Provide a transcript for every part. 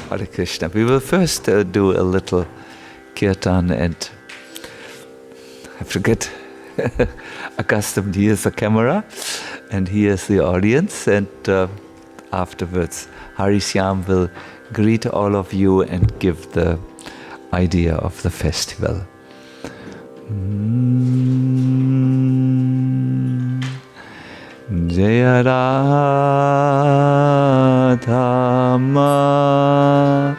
Hare Krishna. We will first do a little kirtan, and I forget, accustomed, here's the camera and here's the audience, and afterwards Harishyam will greet all of you and give the idea of the festival. Jaya Radha Madhava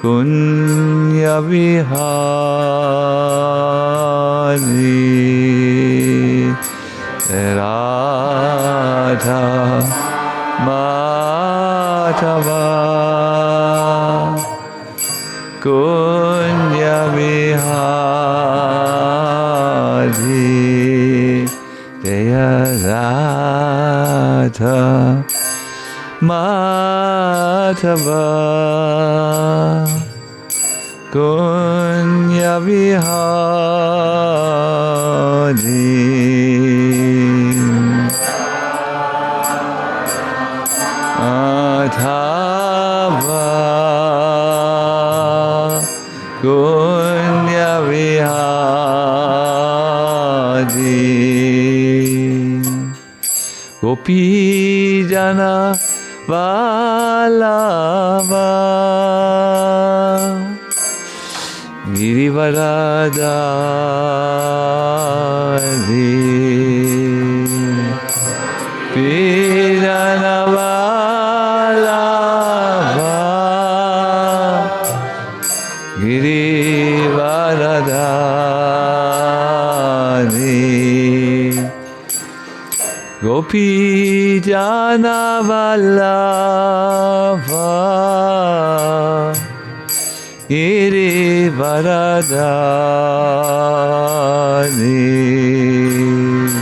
Kunya Vihari Radha Madhava Kunya Vihari Jaya Radha Madhava Kunya Vihari Madhava Kunya Vihari Gopi Jana Vallabha Girivaradari Pijana Vallabha Girivaradari Gopi Jana Vallabha Girivaradari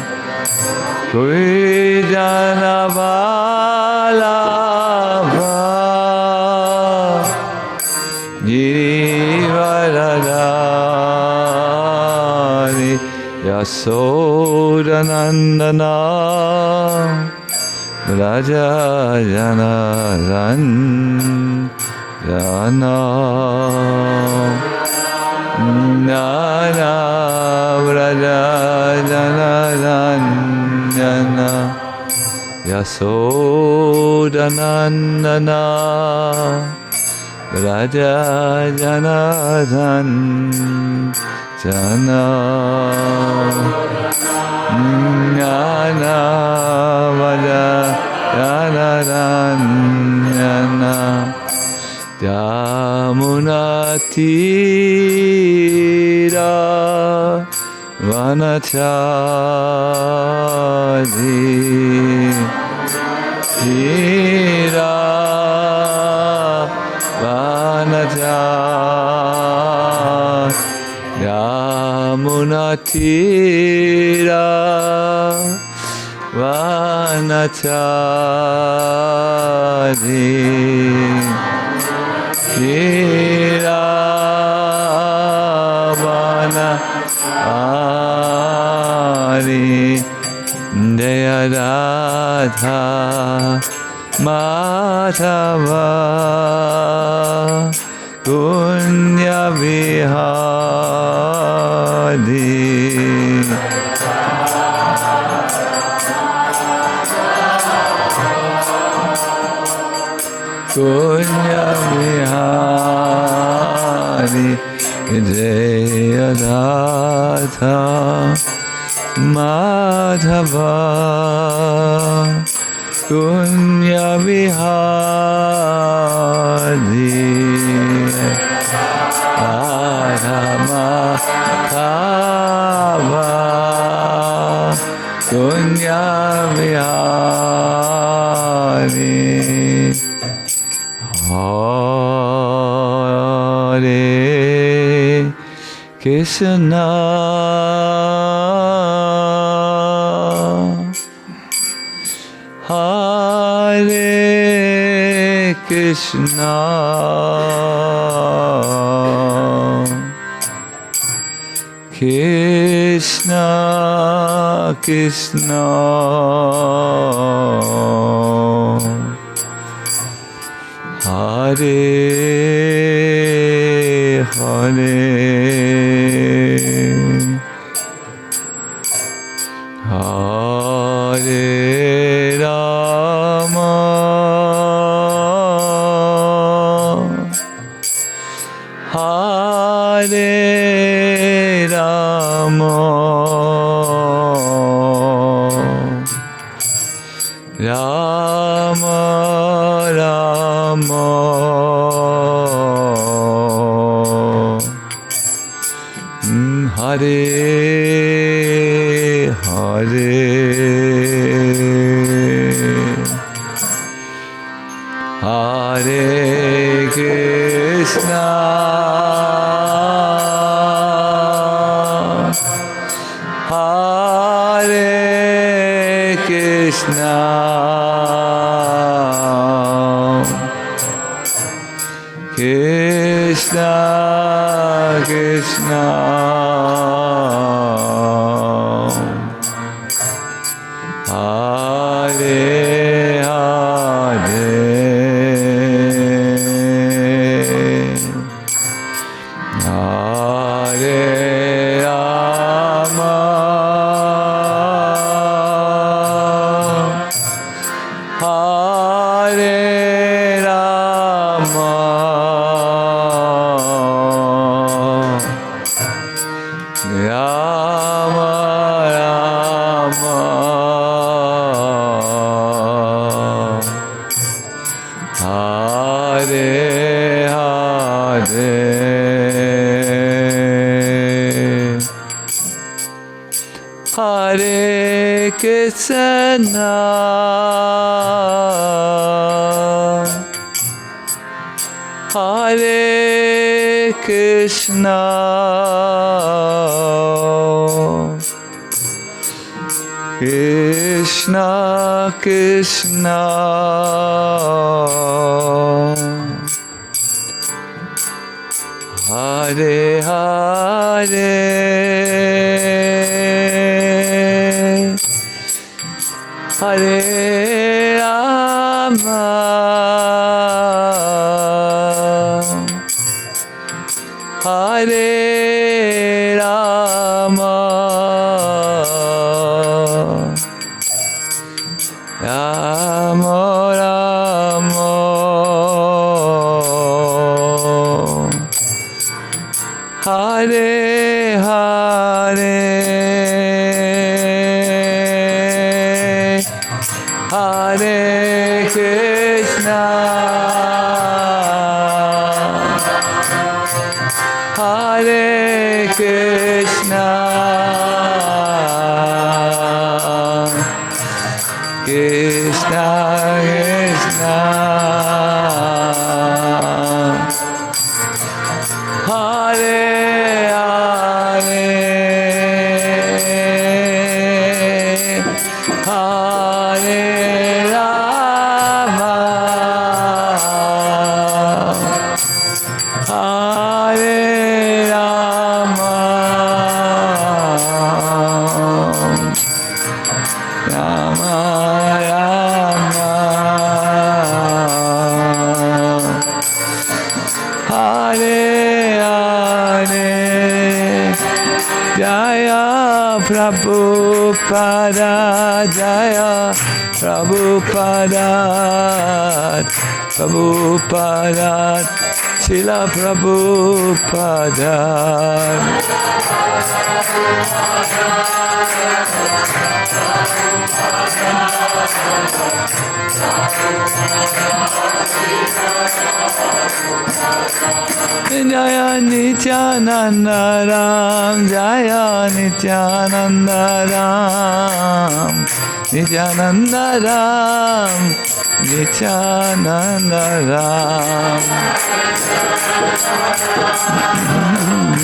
Gopi Jana Vallabha Girivaradari Yasodanandana Raja Jana Jana Nana Raja Jana Jana Yasodanandana Raja Jana Jana Jnana Vaja Jana Jana Yamuna Tira Vanachari Tira Vanachari Yamuna Tira Vanachari Kiravana Jaya Radha Madhava Kunya Vihari Kunya Vihari Jaya Radha Madhava Kunya Vihari Radha Madhava Kunya Vihari Hare Krishna Hare Krishna Krishna Krishna Hare Hare Rama Hare Rama Rama Rama Hare Hare Hare Krishna Hare Krishna Krishna Krishna Hare Hare Hare Rama Hare Rama Rama Rama Hare Hare Hare Krishna Hare Krishna Krishna Krishna Hare Hare Hare Rama Hare Rama Rama Rama Hare Hare Hare Krishna Hare Krishna Krishna Krishna Hare Hare Hare Rama Hare Rama Rama Rama Hare Hare Jaya Prabhupada Jaya Prabhupada Prabhupada Srila Prabhupada Jaya Nityananda Ram Jaya Nityananda Ram Nityananda Ram Nityananda Ram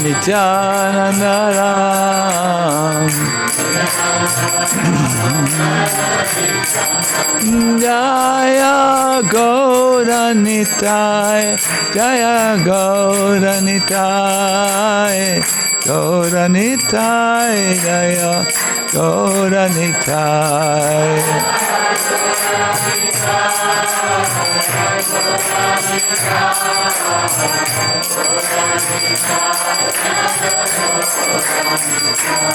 Nityananda Ram Jaya Gaura Nitai Jaya Gaura Nitai Gaura Nitai Jaya Gaura Nitai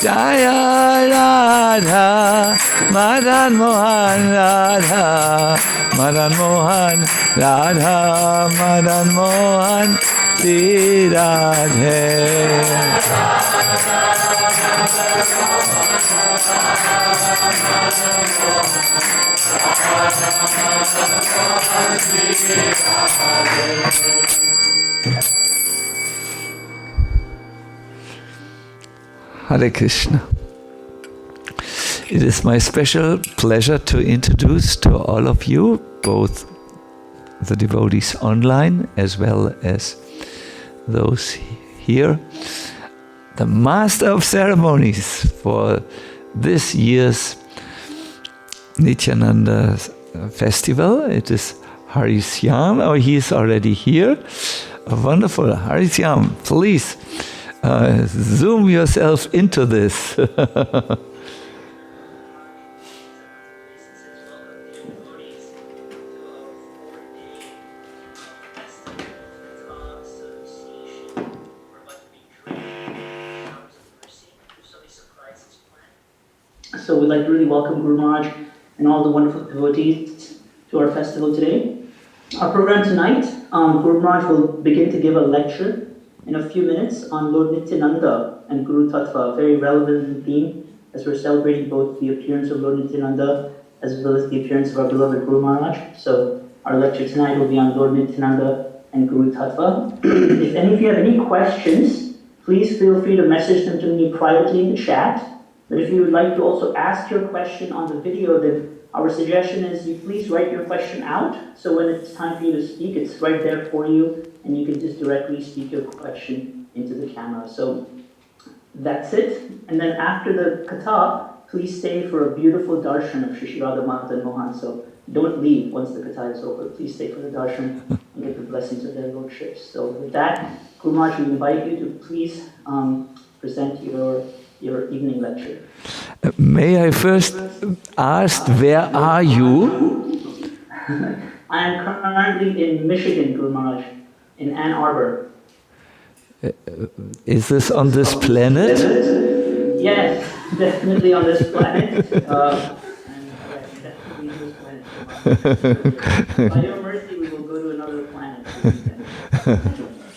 Jaya Radha Madan Mohan Radha Madan Mohan Radha Madan Mohan Sri Radhe. Hare Krishna. It is my special pleasure to introduce to all of you, both the devotees online as well as those here, the Master of Ceremonies for this year's Nityananda festival. It is Harisyam. Oh, he is already here. Wonderful. Harisyam, please zoom yourself into this. So we'd like to really welcome Guru Maharaj and all the wonderful devotees to our festival today. Our program tonight, Guru Maharaj will begin to give a lecture in a few minutes on Lord Nityananda and Guru Tattva, a very relevant theme as we're celebrating both the appearance of Lord Nityananda as well as the appearance of our beloved Guru Maharaj. So our lecture tonight will be on Lord Nityananda and Guru Tattva. If any of you have any questions, please feel free to message them to me privately in the chat. But if you would like to also ask your question on the video, then our suggestion is you please write your question out, so when it's time for you to speak, it's right there for you, and you can just directly speak your question into the camera. So that's it. And then after the kata, please stay for a beautiful darshan of Shri Radha Mata and Mohan. So don't leave once the kata is over. Please stay for the darshan and get the blessings of their lordships. So with that, Guru Maharaj, we invite you to please present your evening lecture. May I first ask, where are you? I am currently in Michigan, Guru Maharaj, in Ann Arbor. Is this on this planet? Yes, definitely on this planet. Definitely on this planet. By your mercy, we will go to another planet.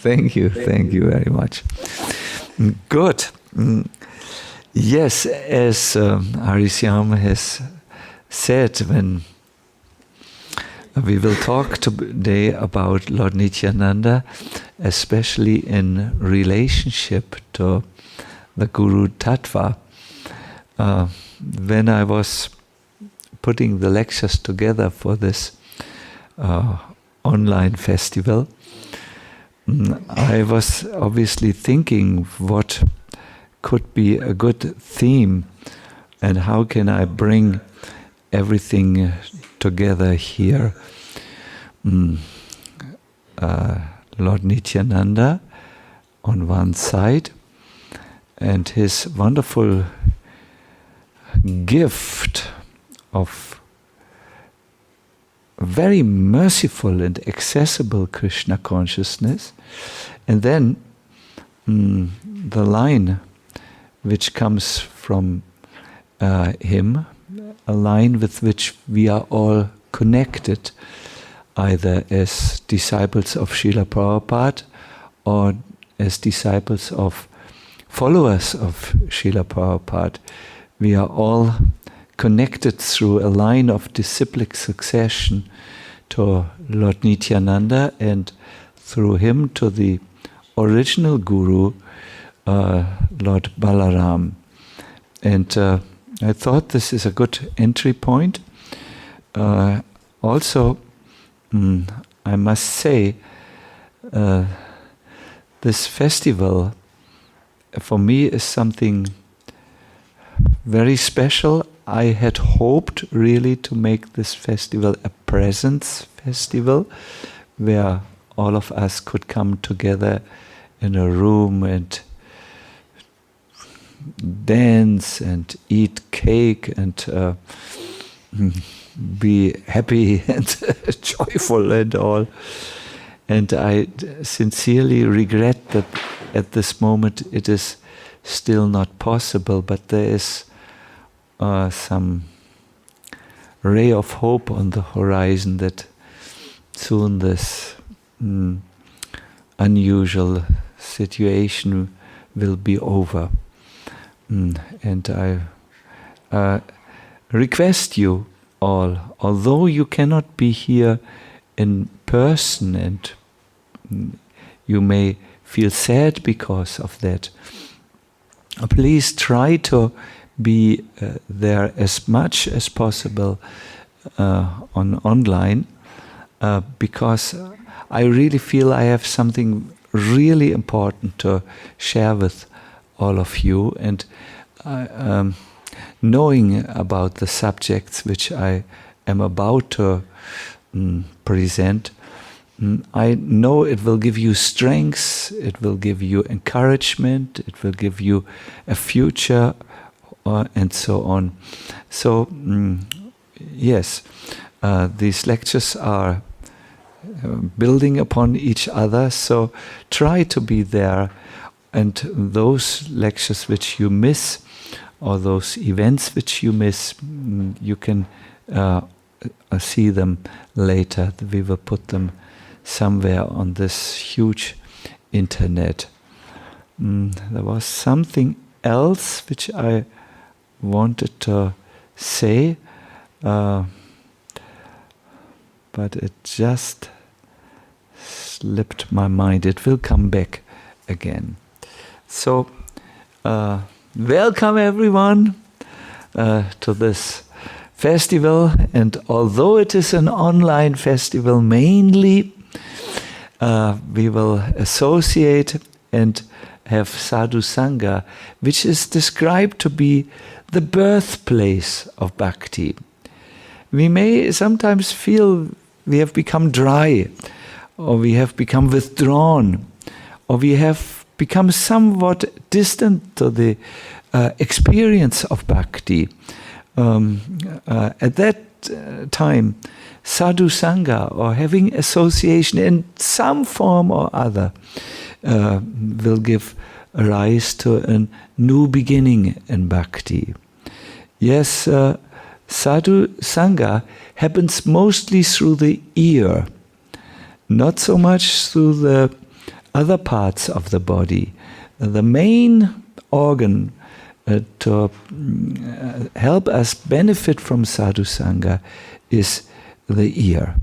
Thank you very much. Good. Yes, as Harisyam has said, when we will talk today about Lord Nityananda, especially in relationship to the Guru Tattva. When I was putting the lectures together for this online festival, I was obviously thinking what could be a good theme and how can I bring everything together here. Lord Nityananda on one side and his wonderful gift of very merciful and accessible Krishna consciousness, and then the line which comes from him, a line with which we are all connected, either as disciples of Srila Prabhupada or as disciples of followers of Srila Prabhupada. We are all connected through a line of disciplic succession to Lord Nityananda and through him to the original Guru, Lord Balaram. And I thought this is a good entry point. Also, I must say, this festival for me is something very special. I had hoped really to make this festival a presence festival where all of us could come together in a room and dance and eat cake and be happy and joyful and all. And I sincerely regret that at this moment it is still not possible, but there is some ray of hope on the horizon that soon this unusual situation will be over. And I request you all, although you cannot be here in person and you may feel sad because of that, please try to be there as much as possible online, because I really feel I have something really important to share with all of you, and knowing about the subjects which I am about to present, I know it will give you strength, it will give you encouragement, it will give you a future, and so on. So, yes, these lectures are building upon each other, so try to be there, and those lectures which you miss, or those events which you miss, you can see them later. We will put them somewhere on this huge internet. There was something else which I wanted to say, but it just slipped my mind. It will come back again. So, welcome everyone to this festival, and although it is an online festival mainly, we will associate and have Sadhu Sangha, which is described to be the birthplace of Bhakti. We may sometimes feel we have become dry, or we have become withdrawn, or we have become somewhat distant to the experience of Bhakti. At that time, Sadhu Sangha, or having association in some form or other, will give rise to a new beginning in Bhakti. Yes, Sadhu Sangha happens mostly through the ear, not so much through the other parts of the body. The main organ to help us benefit from Sadhu Sangha is the ear.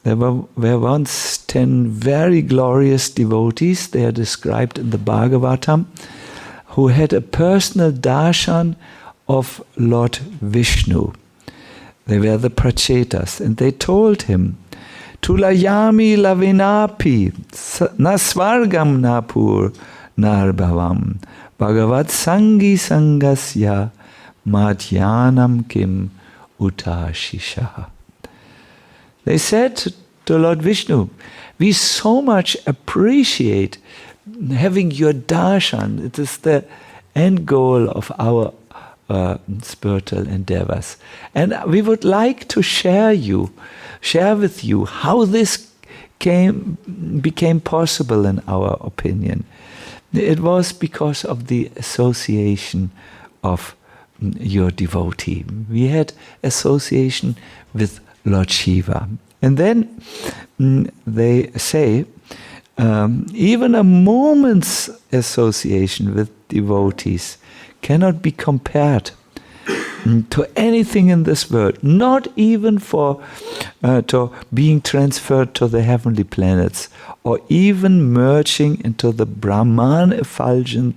There were once 10 very glorious devotees, they are described in the Bhagavatam, who had a personal darshan of Lord Vishnu. They were the Prachetas, and they told him, Tulayami lavinapi na svargam napur narbhavam Bhagavat sangi sangasya madhyanam kim utashisha. They said to Lord Vishnu, we so much appreciate having your darshan. It is the end goal of our spiritual endeavors. And we would like to share with you how this became possible in our opinion. It was because of the association of your devotee. We had association with Lord Shiva. And then they say, even a moment's association with devotees cannot be compared to anything in this world, not even to being transferred to the heavenly planets, or even merging into the Brahman effulgence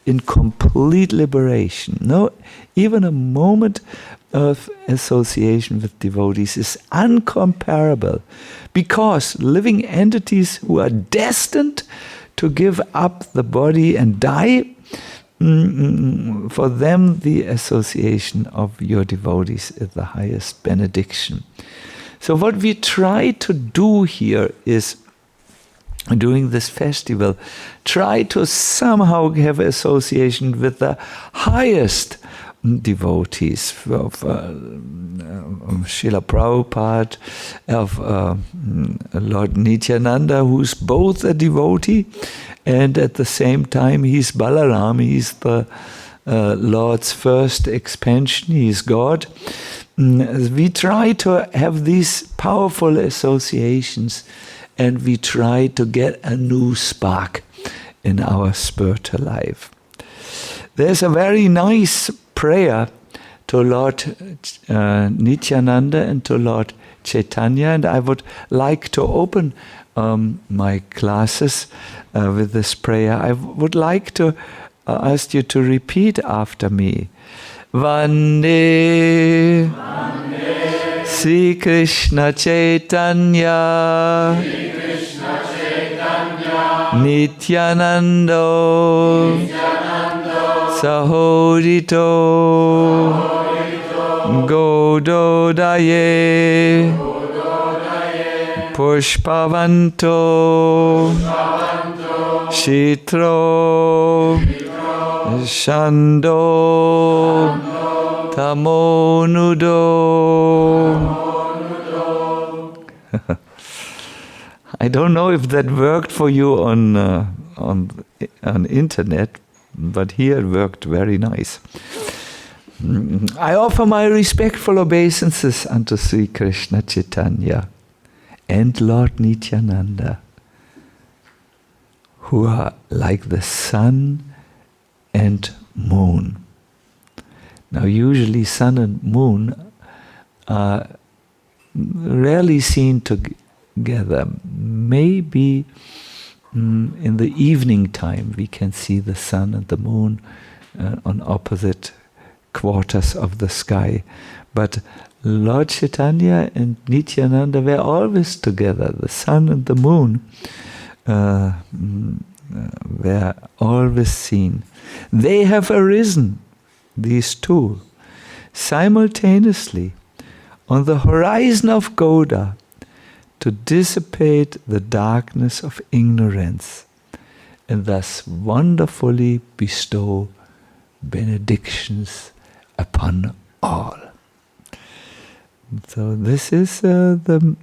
in complete liberation. No, even a moment of association with devotees is uncomparable, because living entities who are destined to give up the body and die, for them the association of your devotees is the highest benediction. So what we try to do here is, during this festival, try to somehow have association with the highest devotees, of Srila Prabhupada, of Lord Nityananda, who's both a devotee, and at the same time he's Balaram, he's the Lord's first expansion, he's God. We try to have these powerful associations, and we try to get a new spark in our spiritual life. There's a very nice prayer to Lord Nityananda and to Lord Chaitanya, and I would like to open my classes with this prayer. I would like to ask you to repeat after me. Vande, Vande Sri Krishna Chaitanya, Nityananda Sahodito Gododaye Pushpavanto Shitro Shando Tamonudo. I don't know if that worked for you on internet, but here it worked very nice. I offer my respectful obeisances unto Sri Krishna Chaitanya and Lord Nityananda, who are like the sun and moon. Now, usually sun and moon are rarely seen together. Maybe in the evening time we can see the sun and the moon on opposite quarters of the sky. But Lord Chaitanya and Nityananda were always together. The sun and the moon were always seen. They have arisen, these two, simultaneously on the horizon of Gauda to dissipate the darkness of ignorance and thus wonderfully bestow benedictions upon all. So this is the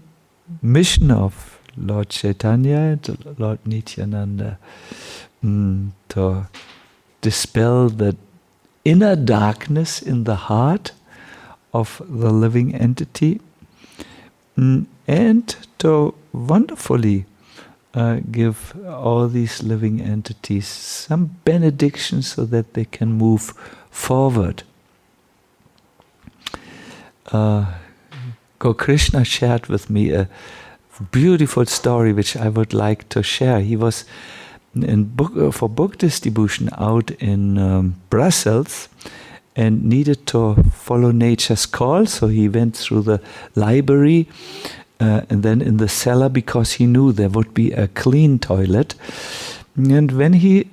mission of Lord Chaitanya and Lord Nityananda, to dispel the inner darkness in the heart of the living entity, and to wonderfully give all these living entities some benediction so that they can move forward. Krishna shared with me a beautiful story which I would like to share. He was for book distribution out in Brussels and needed to follow nature's call, so he went through the library and then in the cellar, because he knew there would be a clean toilet. And when he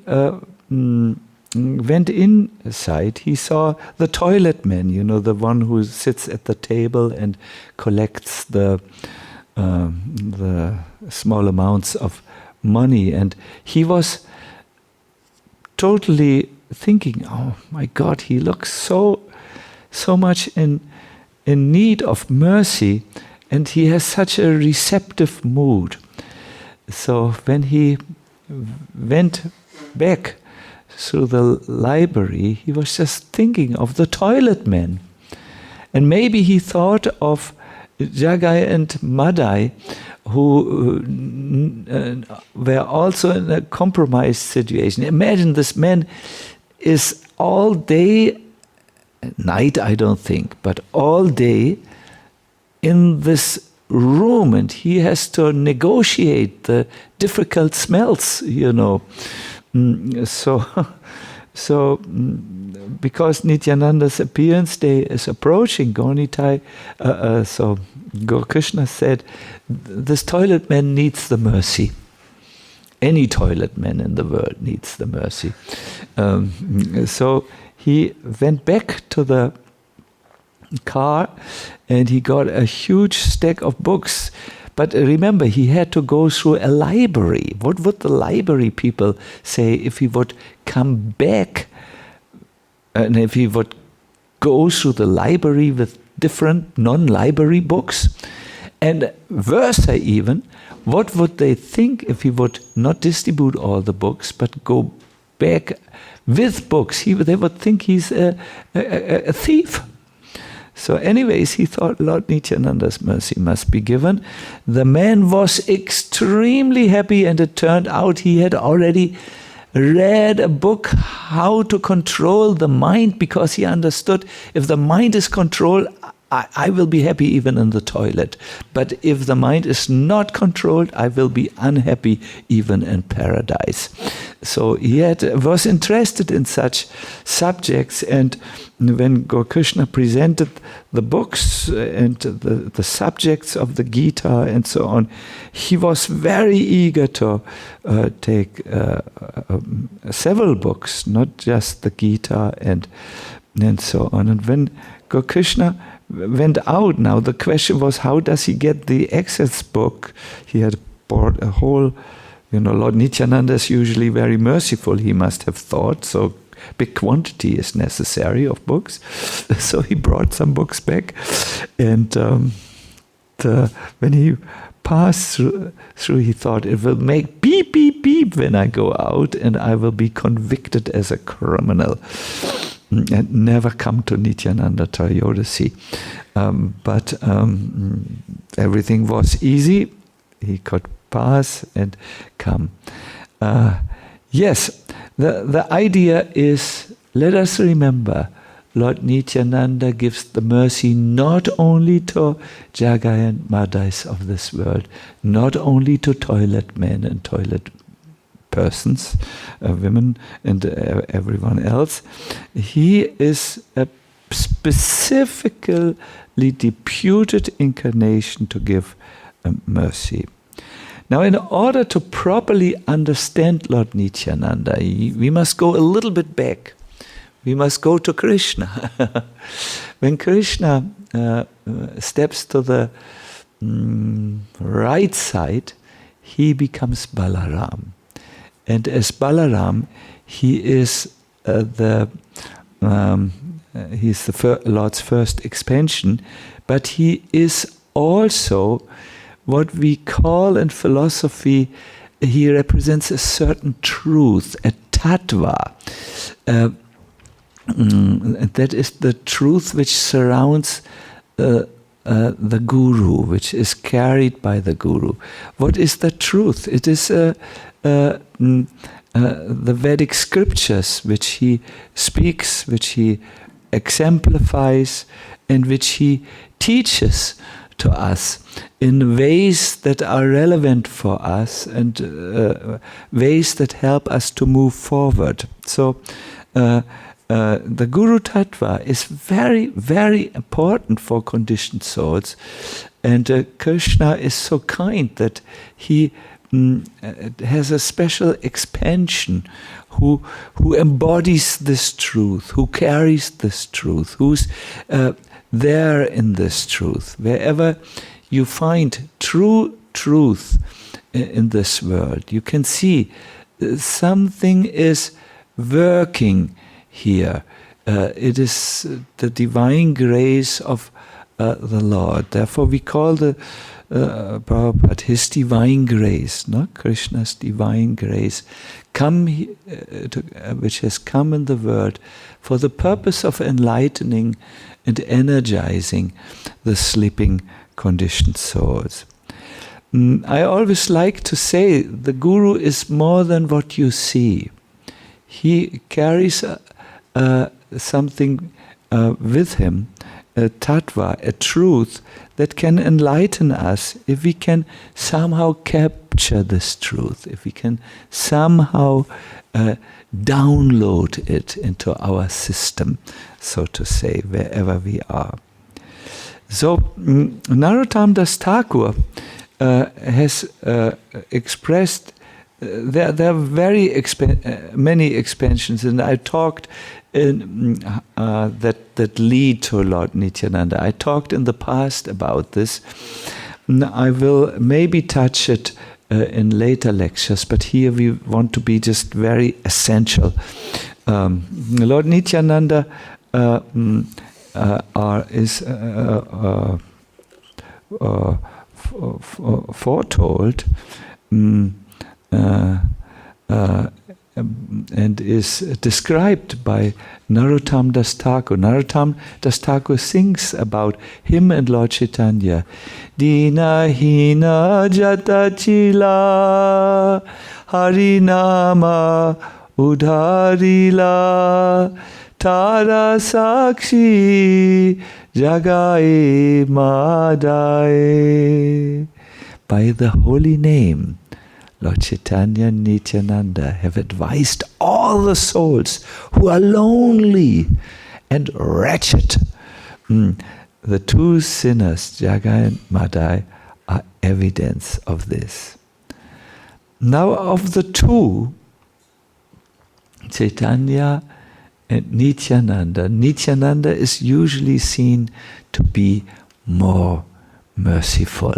went inside, he saw the toilet man, the one who sits at the table and collects the small amounts of money. And he was totally thinking, oh my God, he looks so much in need of mercy, and he has such a receptive mood. So when he went back through the library, he was just thinking of the toilet man. And maybe he thought of Jagai and Madai, who were also in a compromised situation. Imagine this man is all day, night I don't think, but all day in this room, and he has to negotiate the difficult smells, So because Nityananda's appearance day is approaching, so Krishna said, this toilet man needs the mercy. Any toilet man in the world needs the mercy. So he went back to the car and he got a huge stack of books. But remember, he had to go through a library. What would the library people say if he would come back and if he would go through the library with different non-library books. And versa even, what would they think if he would not distribute all the books, but go back with books? They would think he's a thief. So anyways, he thought Lord Nityananda's mercy must be given. The man was extremely happy, and it turned out he had already read a book, How to Control the Mind, because he understood if the mind is controlled, I will be happy even in the toilet. But if the mind is not controlled, I will be unhappy even in paradise. So he was interested in such subjects, and when Gaur Krishna presented the books and the subjects of the Gita and so on, he was very eager to take several books, not just the Gita and so on. And when Gaur Krishna went out now, the question was, how does he get the excess book? He had bought a whole, Lord Nityananda is usually very merciful, he must have thought, so big quantity is necessary of books. So he brought some books back, and when he passed through, he thought, it will make beep, beep, beep when I go out, and I will be convicted as a criminal and never come to Nityananda Trayodasi. But everything was easy. He could pass and come. Yes, the idea is, let us remember, Lord Nityananda gives the mercy not only to Jagai and Madais of this world, not only to toilet men and toilet persons, women and everyone else. He is a specifically deputed incarnation to give mercy. Now, in order to properly understand Lord Nityananda, we must go a little bit back. We must go to Krishna. When Krishna steps to the right side, he becomes Balaram. And as Balaram, he is he's the Lord's first expansion, but he is also what we call in philosophy, he represents a certain truth, a Tattva. That is the truth which surrounds the Guru, which is carried by the Guru. What is the truth? It is the Vedic scriptures which he speaks, which he exemplifies, and which he teaches to us in ways that are relevant for us and ways that help us to move forward. So the Guru Tattva is very, very important for conditioned souls, and Krishna is so kind that he has a special expansion who embodies this truth, who carries this truth, who's there in this truth. Wherever you find true truth in this world, you can see something is working here. It is the divine grace of the Lord. Therefore we call the Prabhupada his divine grace, not Krishna's divine grace, which has come in the world for the purpose of enlightening and energizing the sleeping conditioned souls. I always like to say the Guru is more than what you see. He carries something with him, a tattva, a truth that can enlighten us if we can somehow capture this truth, if we can somehow download it into our system, so to say, wherever we are. So Narottam Das Thakur has expressed, there are very many expansions, and I talked in, that lead to Lord Nityananda. I talked in the past about this. I will maybe touch it in later lectures, but here we want to be just very essential. Lord Nityananda is foretold and is described by Narottam Das Thakur. Narottam Das Thakur sings about him and Lord Chaitanya. Dina hina jata chila harinama udharila tara sakshi jagaye madai. By the holy name, Lord Chaitanya and Nityananda have advised all the souls who are lonely and wretched. The two sinners, Jagai and Madai, are evidence of this. Now, of the two, Chaitanya and Nityananda, Nityananda is usually seen to be more merciful.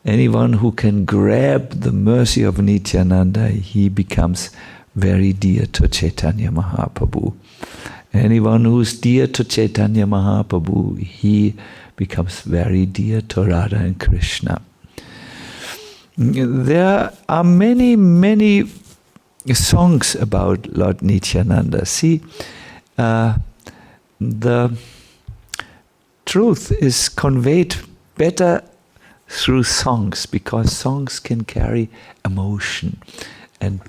Anyone who can grab the mercy of Nityananda, he becomes very dear to Chaitanya Mahaprabhu. Anyone who is dear to Chaitanya Mahaprabhu, he becomes very dear to Radha and Krishna. There are many, many songs about Lord Nityananda. See, the truth is conveyed better through songs, because songs can carry emotion, and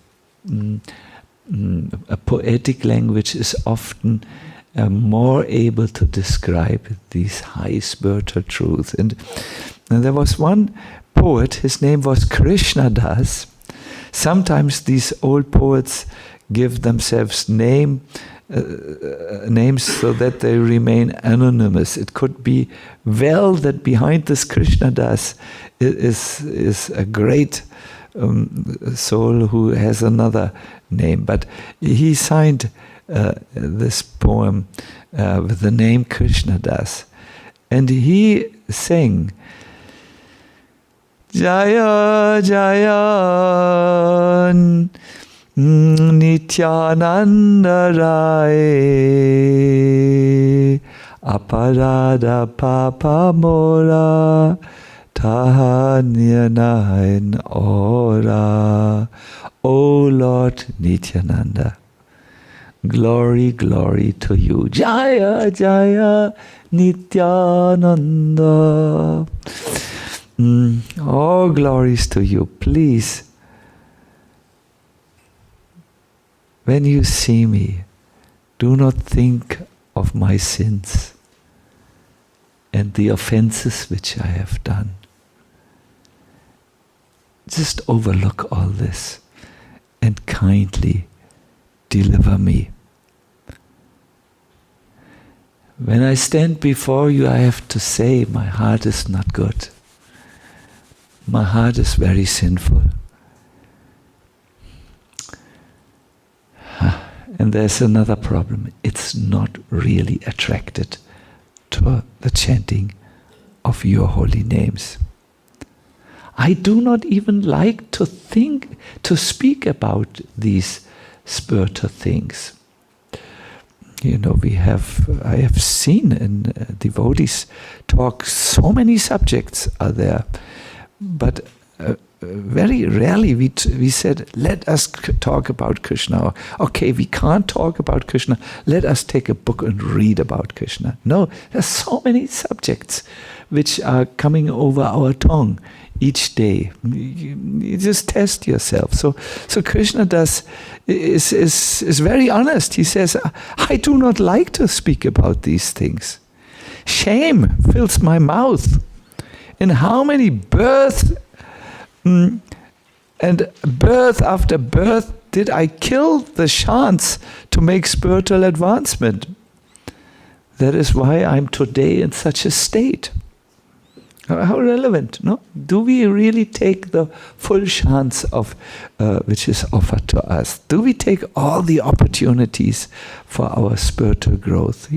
a poetic language is often more able to describe these high spiritual truths. And there was one poet, his name was Krishna Das. Sometimes these old poets give themselves names so that they remain anonymous. It could be well that behind this Krishna Das is a great soul who has another name. But he signed this poem with the name Krishna Das. And he sang, Jaya Jaya Nityananda Rai Aparada Papa Mora Tahanyanain Ora. O Lord Nityananda, glory, glory to you. Jaya Jaya Nityananda. All glories to you. Please, when you see me, do not think of my sins and the offenses which I have done. Just overlook all this and kindly deliver me. When I stand before you, I have to say my heart is not good. My heart is very sinful. And there's another problem. It's not really attracted to the chanting of your holy names. I do not even like to speak about these spiritual things. You know, I have seen in devotees talk, so many subjects are there, but very rarely we said, let us talk about Krishna. Okay, we can't talk about Krishna. Let us take a book and read about Krishna. No, there's so many subjects which are coming over our tongue each day. You just test yourself. So Krishna is very honest. He says, I do not like to speak about these things. Shame fills my mouth. In how many births and birth after birth did I kill the chance to make spiritual advancement? That is why I'm today in such a state. How relevant, no? Do we really take the full chance of which is offered to us? Do we take all the opportunities for our spiritual growth?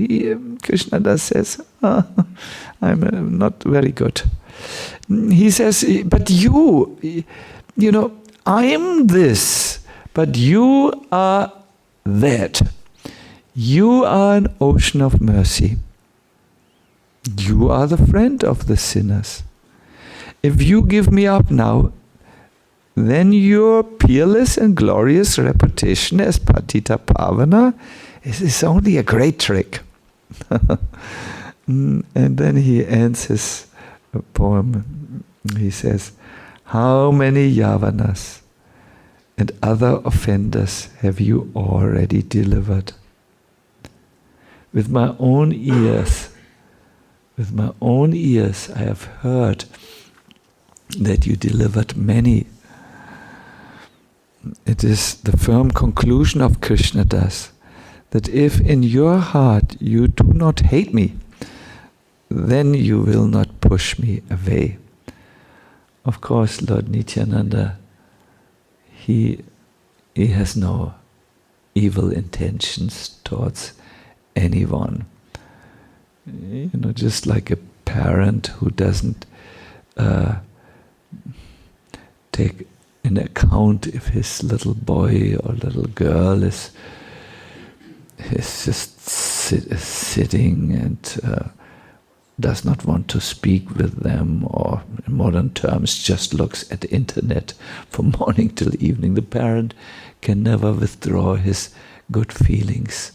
Krishna Das says, I'm not very good. He says, but you know, I am this, but you are that. You are an ocean of mercy. You are the friend of the sinners. If you give me up now, then your peerless and glorious reputation as Patita Pavana is only a great trick. And then he ends his poem. He says, how many Yavanas and other offenders have you already delivered? With my own ears, I have heard that you delivered many. It is the firm conclusion of Krishnadas that if in your heart you do not hate me, then you will not push me away. Of course, Lord Nityananda, he has no evil intentions towards anyone. Just like a parent who doesn't take in account if his little boy or little girl is just sitting and does not want to speak with them, or in modern terms just looks at the internet from morning till evening. The parent can never withdraw his good feelings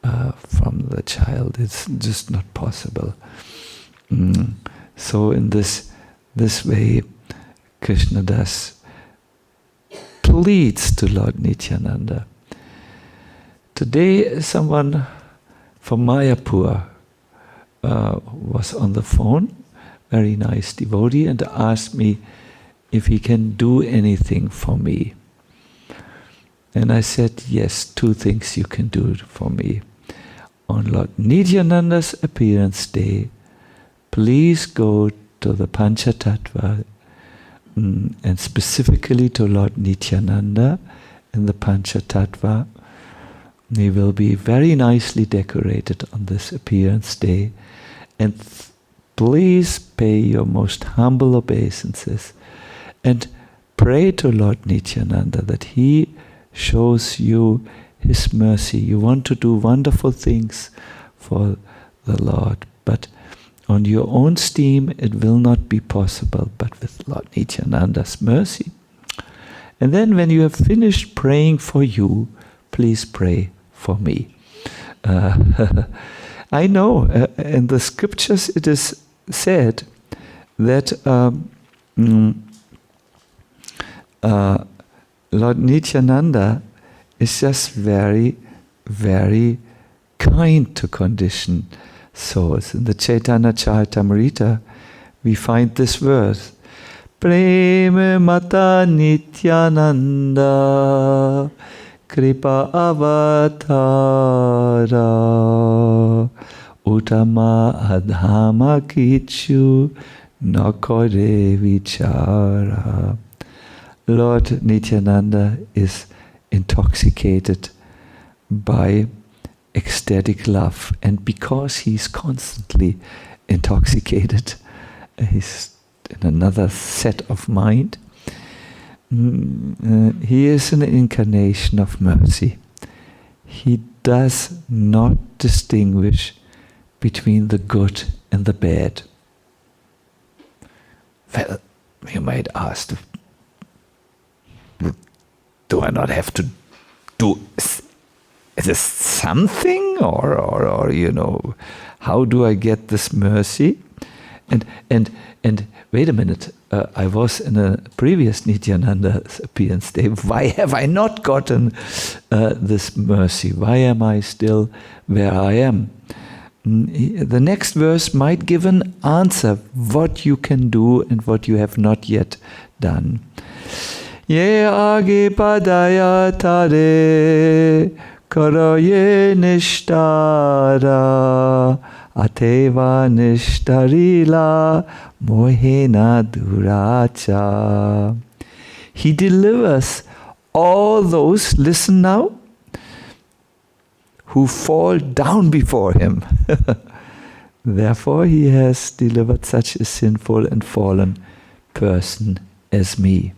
from the child. It's just not possible. So in this way, Krishnadas pleads to Lord Nityananda. Today, someone from Mayapur was on the phone, very nice devotee, and asked me if he can do anything for me. And I said, yes, 2 things you can do for me. On Lord Nityananda's appearance day, please go to the Pancha Tattva, and specifically to Lord Nityananda in the Pancha Tattva. He will be very nicely decorated on this appearance day. And please pay your most humble obeisances and pray to Lord Nityananda that he shows you his mercy. You want to do wonderful things for the Lord, but on your own steam it will not be possible, but with Lord Nityananda's mercy. And then when you have finished praying for you, please pray for me. I know in the scriptures it is said that Lord Nityananda is just very, very kind to conditioned souls. In the Chaitanya Charitamrita, we find this verse: Prema Mata Nityananda Kripa Avatara Uttama Adhama Kichu Nakore Vichara. Lord Nityananda is intoxicated by ecstatic love, and because he's constantly intoxicated, he's in another set of mind. He is an incarnation of mercy. He does not distinguish between the good and the bad. Well, you might ask, do I not have to do this something, or how do I get this mercy? And wait a minute, I was in a previous Nityananda appearance day. Why have I not gotten this mercy? Why am I still where I am? The next verse might give an answer, what you can do and what you have not yet done. Ye age padaya tare karaye nishtara ateva nishtarila mohena duracha. He delivers all those, listen now, who fall down before him. Therefore he has delivered such a sinful and fallen person as me.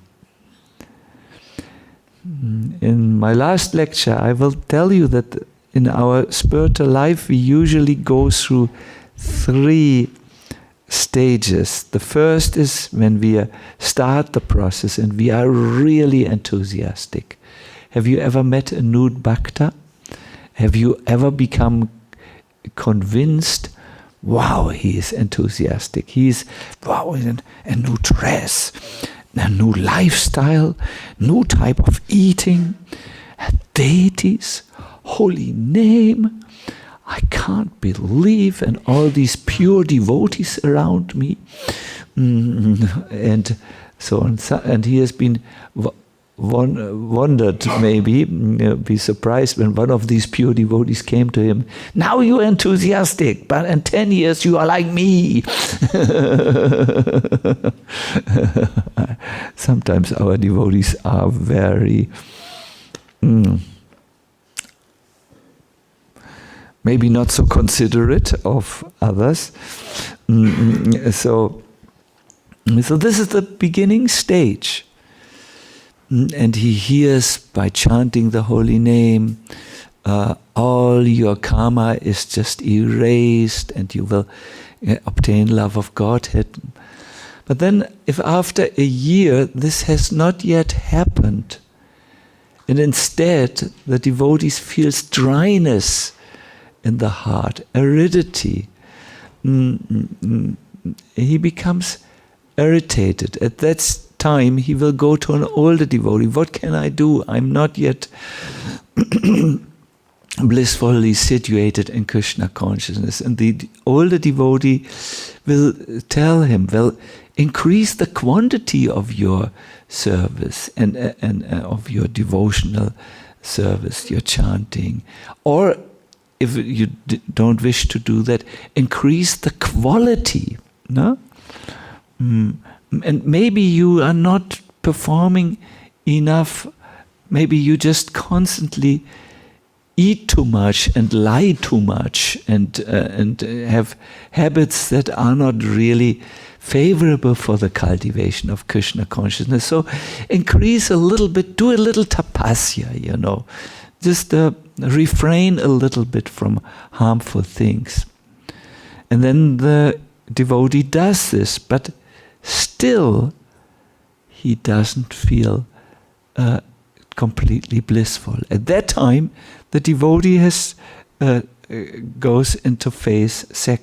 In my last lecture, I will tell you that in our spiritual life, we usually go through 3 stages. The first is when we start the process and we are really enthusiastic. Have you ever met a nude bhakta? Have you ever become convinced, wow, he is enthusiastic. He's, wow, in a new dress, a new lifestyle, new type of eating, deities, holy name. I can't believe, and all these pure devotees around me, and so on. And he has been wondered, maybe, be surprised when one of these pure devotees came to him. Now you're enthusiastic, but in 10 years you are like me. Sometimes our devotees are very maybe not so considerate of others. So this is the beginning stage. And he hears, by chanting the holy name, all your karma is just erased and you will obtain love of Godhead. But then, if after a year this has not yet happened, and instead the devotee feels dryness in the heart, aridity, he becomes irritated. At that time, he will go to an older devotee. What can I do? I'm not yet blissfully situated in Krishna consciousness. And the older devotee will tell him, well, increase the quantity of your service and of your devotional service, your chanting. Or if you don't wish to do that, increase the quality. No? And maybe you are not performing enough. Maybe you just constantly eat too much and lie too much and have habits that are not really favorable for the cultivation of Krishna consciousness. So increase a little bit, do a little tapasya, Just refrain a little bit from harmful things. And then the devotee does this, but still he doesn't feel completely blissful. At that time, the devotee goes into phase 2.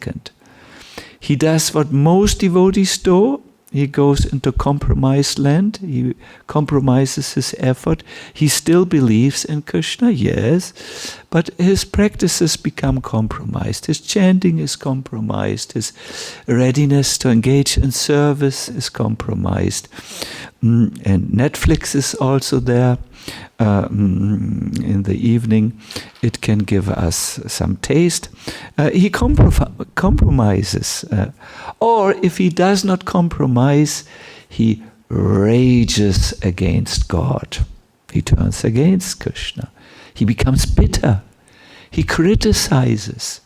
He does what most devotees do. He goes into compromised land. He compromises his effort. He still believes in Krishna, yes, but his practices become compromised. His chanting is compromised. His readiness to engage in service is compromised. And Netflix is also there. In the evening, it can give us some taste. He compromises. Or if he does not compromise, he rages against God. He turns against Krishna. He becomes bitter. He criticizes.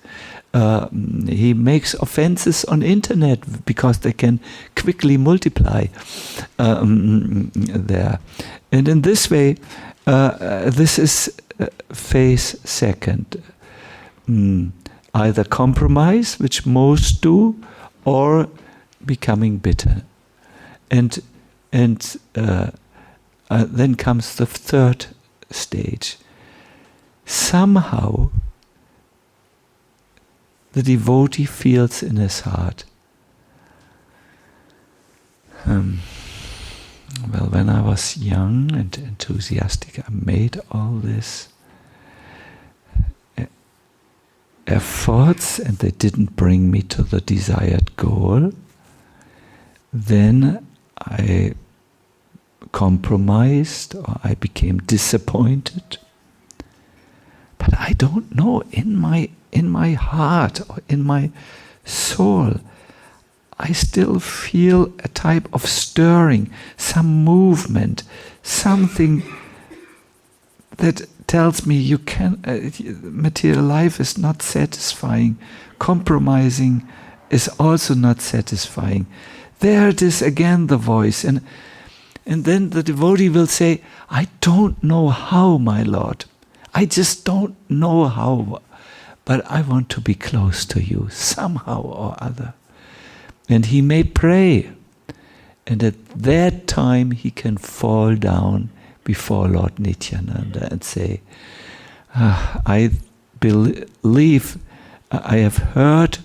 He makes offenses on internet because they can quickly multiply there. And in this way, this is phase 2. Either compromise, which most do, or becoming bitter. And then comes the 3rd stage. Somehow, the devotee feels in his heart, well, when I was young and enthusiastic, I made all these efforts and they didn't bring me to the desired goal. Then I compromised or I became disappointed. But I don't know, in my heart or in my soul, I still feel a type of stirring, some movement, something that tells me material life is not satisfying. Compromising is also not satisfying. There it is again, the voice. And then the devotee will say, I don't know how, my Lord. I just don't know how, but I want to be close to you somehow or other. And he may pray. And at that time, he can fall down before Lord Nityananda and say, I believe, I have heard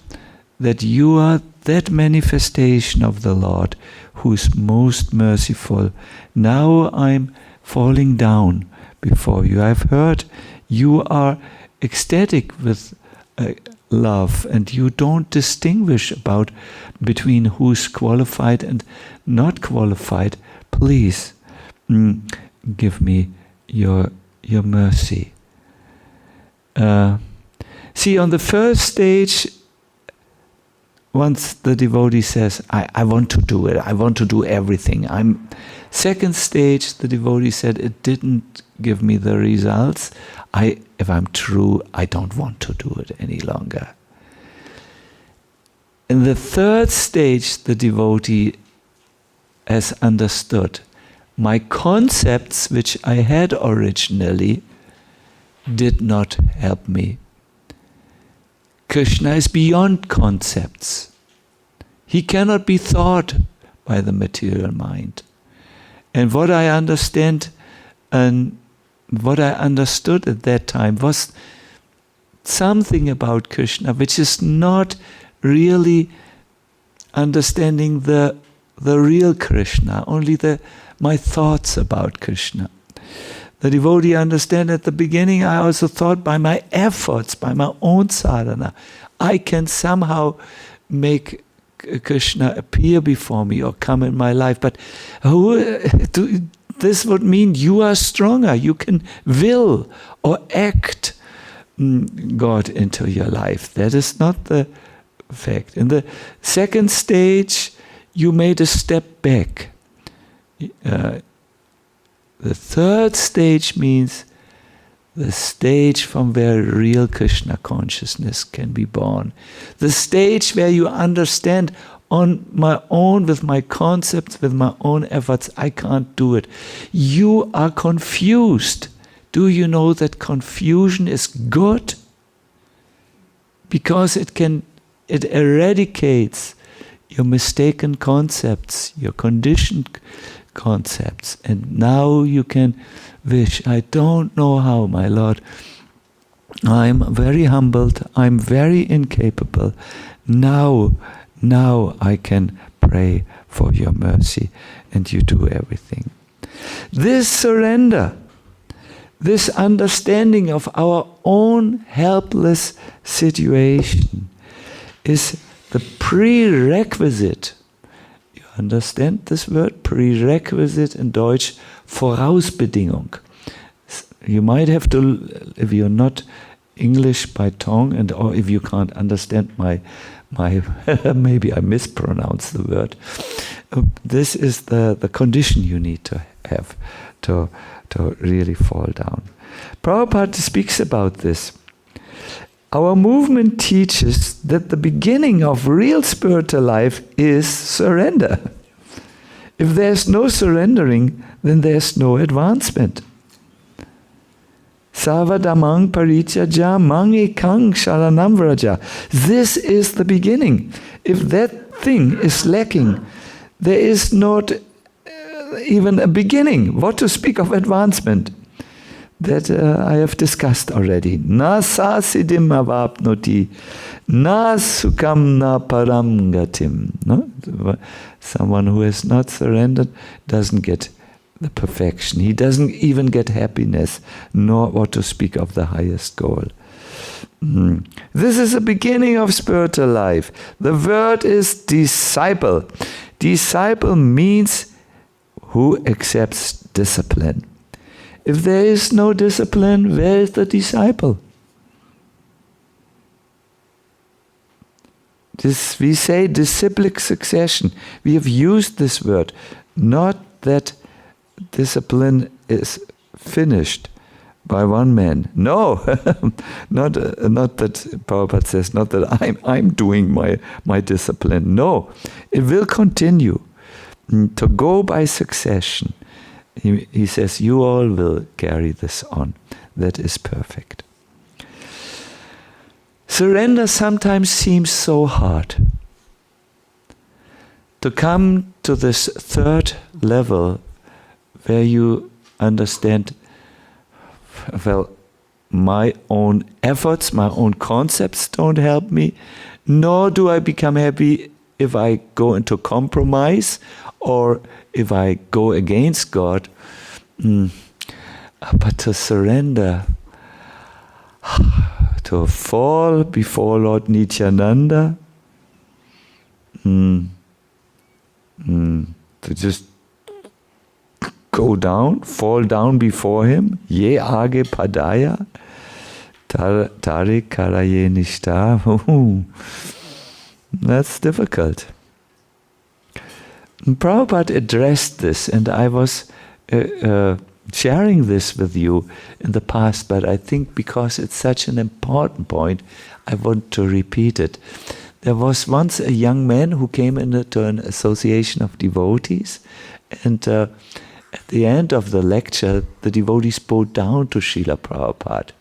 that you are that manifestation of the Lord who is most merciful. Now I'm falling down before you. I've heard you are ecstatic with love, and you don't distinguish between who's qualified and not qualified. Please give me your mercy. See, on the first stage, once the devotee says, I want to do it, I want to do everything. Second stage, the devotee said, it didn't give me the results. If I'm true, I don't want to do it any longer. In the third stage, the devotee has understood my concepts, which I had originally, did not help me. Krishna is beyond concepts. He cannot be thought by the material mind. And what I understand and what I understood at that time was something about Krishna which is not really understanding the real Krishna, only my thoughts about Krishna. The devotee understand at the beginning, I also thought by my efforts, by my own sadhana, I can somehow make Krishna appear before me or come in my life. But this would mean you are stronger. You can will or act God into your life. That is not the fact. In the second stage, you made a step back. The third stage means the stage from where real Krishna consciousness can be born. The stage where you understand on my own, with my concepts, with my own efforts, I can't do it. You are confused. Do you know that confusion is good? Because it eradicates your mistaken concepts, your conditioned concepts. And now you can wish, I don't know how, my Lord. I'm very humbled. I'm very incapable. Now I can pray for your mercy, and you do everything. This surrender, this understanding of our own helpless situation is the prerequisite. You understand this word? Prerequisite in Deutsch, Vorausbedingung. You might have to, if you're not English by tongue, or if you can't understand my maybe I mispronounce the word. This is the condition you need to have to really fall down. Prabhupada speaks about this. Our movement teaches that the beginning of real spiritual life is surrender. If there's no surrendering, then there's no advancement. Savadamang parityaja mang ekang sharanam vraja. This is the beginning. If that thing is lacking, there is not even a beginning. What to speak of advancement? That I have discussed already. Na sasidim avapnoti, na sukham na param gatim. No? Someone who has not surrendered doesn't get the perfection. He doesn't even get happiness, nor what to speak of the highest goal. This is the beginning of spiritual life. The word is disciple. Disciple means who accepts discipline. If there is no discipline, where is the disciple? We say disciplic succession. We have used this word, not that discipline is finished by one man. No, not that Prabhupada says, not that I'm doing my discipline. No, it will continue to go by succession. He says, you all will carry this on. that is perfect. Surrender sometimes seems so hard. To come to this third level where you understand, well, my own efforts, my own concepts don't help me, nor do I become happy if I go into compromise or if I go against God. But to surrender, to fall before Lord Nityananda, to just go down, fall down before him, ye age padaya, tari karaye nishta. That's difficult. And Prabhupada addressed this, and I was sharing this with you in the past, but I think because it's such an important point, I want to repeat it. There was once a young man who came into an association of devotees, and at the end of the lecture, the devotees bowed down to Srila Prabhupada,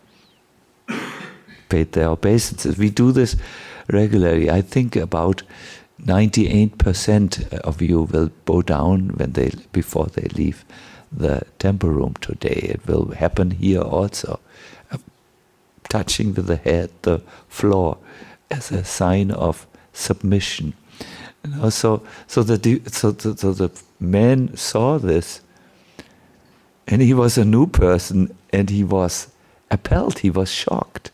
paid their obeisances. We do this regularly. I think about 98% of you will bow down before they leave the temple room today. It will happen here also, touching with the head the floor as a sign of submission. And also, so the man saw this, and he was a new person, and he was appalled. He was shocked.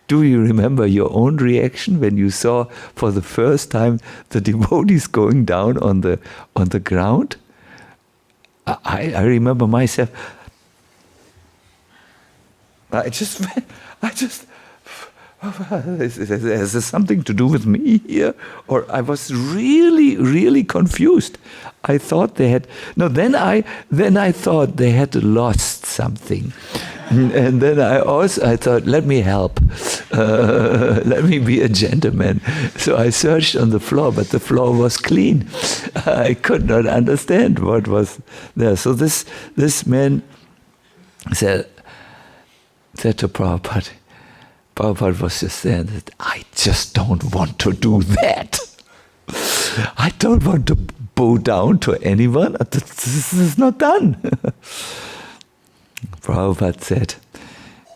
Do you remember your own reaction when you saw for the first time the devotees going down on the ground? I remember myself. Has this something to do with me here? Or I was really, really confused. I thought they had then I thought they had lost something. And then I thought, let me help. Let me be a gentleman. So I searched on the floor, but the floor was clean. I could not understand what was there. So this man said to Prabhupada, Prabhupada was just saying that I just don't want to do that. I don't want to bow down to anyone. This is not done. Prabhupada said,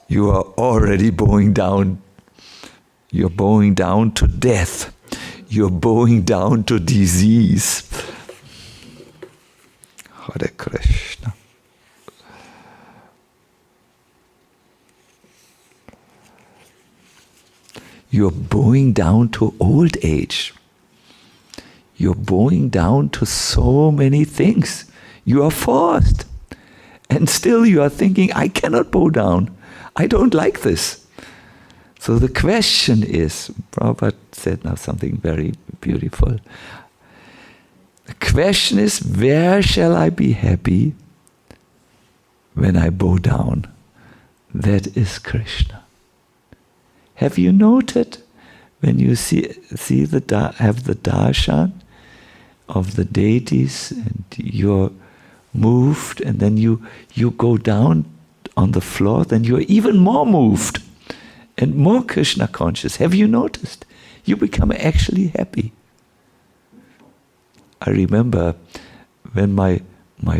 you are already bowing down. You're bowing down to death. You're bowing down to disease. Hare Krishna. You're bowing down to old age. You're bowing down to so many things. You are forced. And still you are thinking, I cannot bow down. I don't like this. So the question is, Prabhupada said now something very beautiful. The question is, where shall I be happy when I bow down? That is Krishna. Have you noted when you have the darshan of the deities and you're moved, and then you go down on the floor, then you're even more moved and more Krishna conscious. Have you noticed? You become actually happy. I remember when my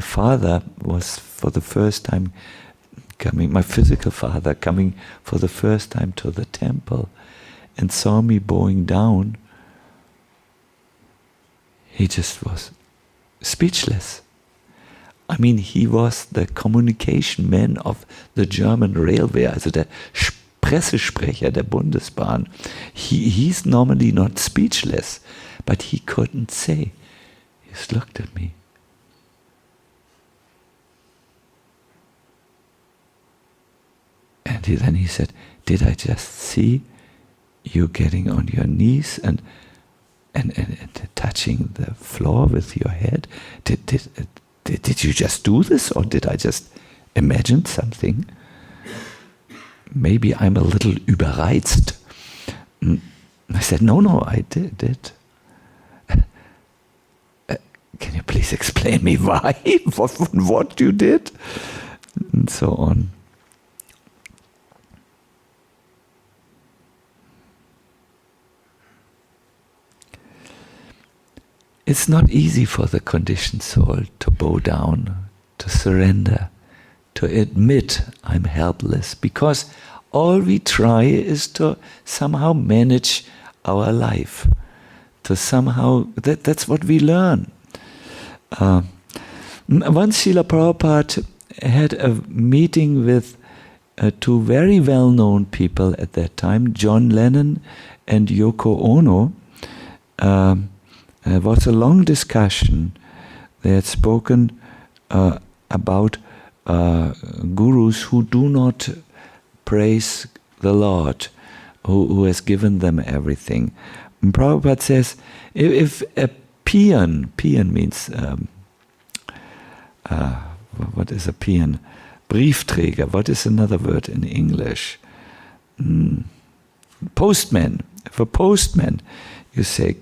father was for the first time coming, my physical father coming for the first time to the temple and saw me bowing down, he just was speechless. I mean, he was the communication man of the German railway, also der Pressesprecher der Bundesbahn. He's normally not speechless, but he couldn't say. He just looked at me. And then he said, did I just see you getting on your knees and touching the floor with your head? Did you just do this, or did I just imagine something? Maybe I'm a little überreizt. I said, no, I did. Can you please explain me why? What you did? And so on. it's not easy for the conditioned soul to bow down, to surrender, to admit I'm helpless, because all we try is to somehow manage our life, to somehow, that's what we learn. Once Srila Prabhupada had a meeting with two very well-known people at that time, John Lennon and Yoko Ono. There was a long discussion. They had spoken about gurus who do not praise the Lord, who has given them everything. And Prabhupada says, if a peon means, what is a peon? Briefträger, what is another word in English? Postman. If a postman, you say,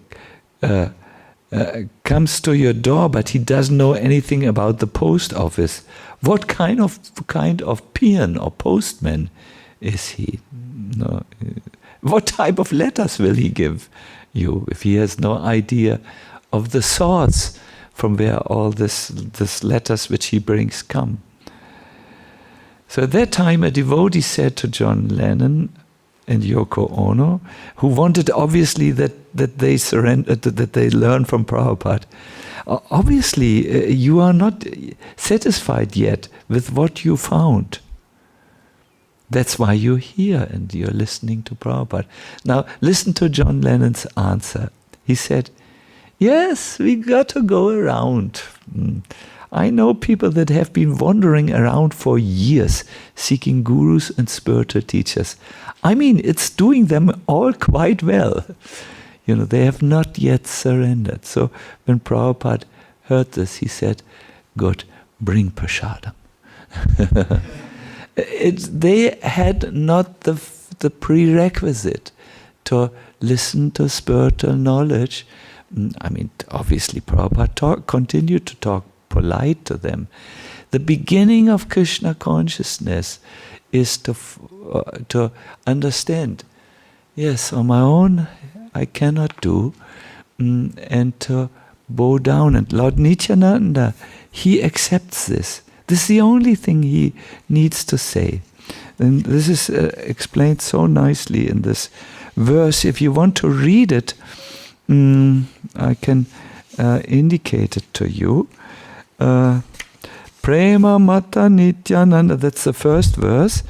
comes to your door, but he doesn't know anything about the post office, what kind of peon or postman is he? No. What type of letters will he give you if he has no idea of the source from where all this letters which he brings come? So at that time, a devotee said to John Lennon and Yoko Ono, who wanted obviously that they surrendered, that they learn from Prabhupada, obviously you are not satisfied yet with what you found. That's why you're here and you're listening to Prabhupada. Now listen to John Lennon's answer. He said, yes, we got to go around. I know people that have been wandering around for years, seeking gurus and spiritual teachers. I mean, it's doing them all quite well. You know, they have not yet surrendered. So when Prabhupada heard this, he said, good, bring prasadam. They had not the prerequisite to listen to spiritual knowledge. I mean, obviously Prabhupada continued to talk polite to them. The beginning of Krishna consciousness is to understand, yes, on my own I cannot do, and to bow down. And Lord Nityananda, he accepts this. This is the only thing he needs to say. And this is explained so nicely in this verse. If you want to read it, I can indicate it to you. Prema Mata Nityananda, that's the first verse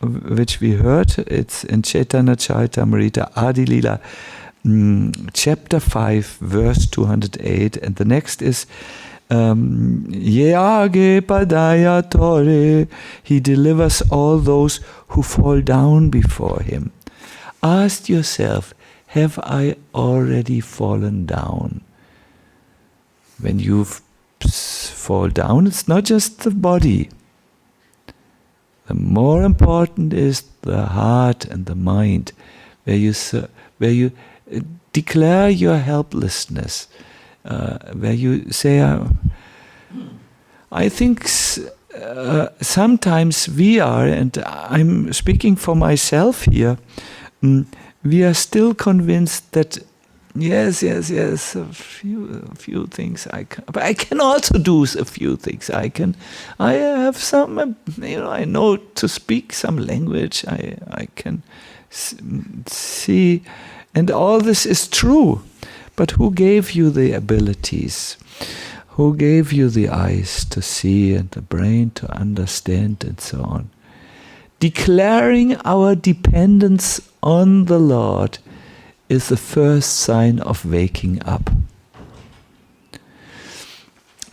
which we heard. It's in Chaitanya Charitamrita Adi Lila, chapter 5, verse 208. And the next is Yeage Padaya Tore. He delivers all those who fall down before him. Ask yourself, have I already fallen down? When you fall down, it's not just the body. The more important is the heart and the mind, where you declare your helplessness, where you say, I think sometimes we are, and I'm speaking for myself here, we are still convinced that yes, a few things I can, but I can also do a few things. I have some, I know to speak some language. I can see, and all this is true. But who gave you the abilities? Who gave you the eyes to see and the brain to understand and so on? Declaring our dependence on the Lord is the first sign of waking up.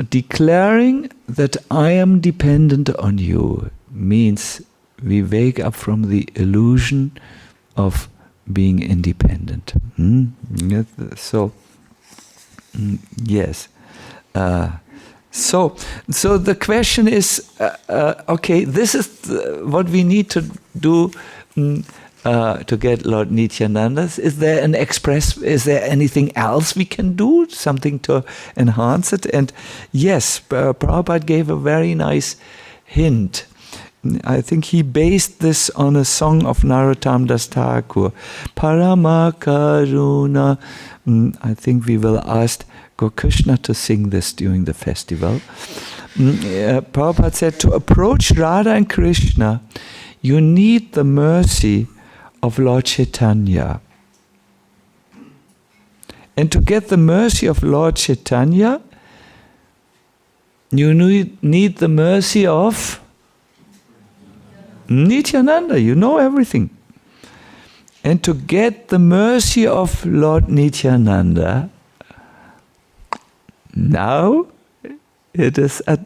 Declaring that I am dependent on you means we wake up from the illusion of being independent. So, yes. So the question is, okay, this is what we need to do to get Lord Nityananda. Is there is there anything else we can do? Something to enhance it? And yes, Prabhupada gave a very nice hint. I think he based this on a song of Narottam Das Thakur, Parama Karuna. I think we will ask Krishna to sing this during the festival. Prabhupada said, to approach Radha and Krishna, you need the mercy of Lord Chaitanya. And to get the mercy of Lord Chaitanya, you need the mercy of Nityananda. You know everything. And to get the mercy of Lord Nityananda, now it is a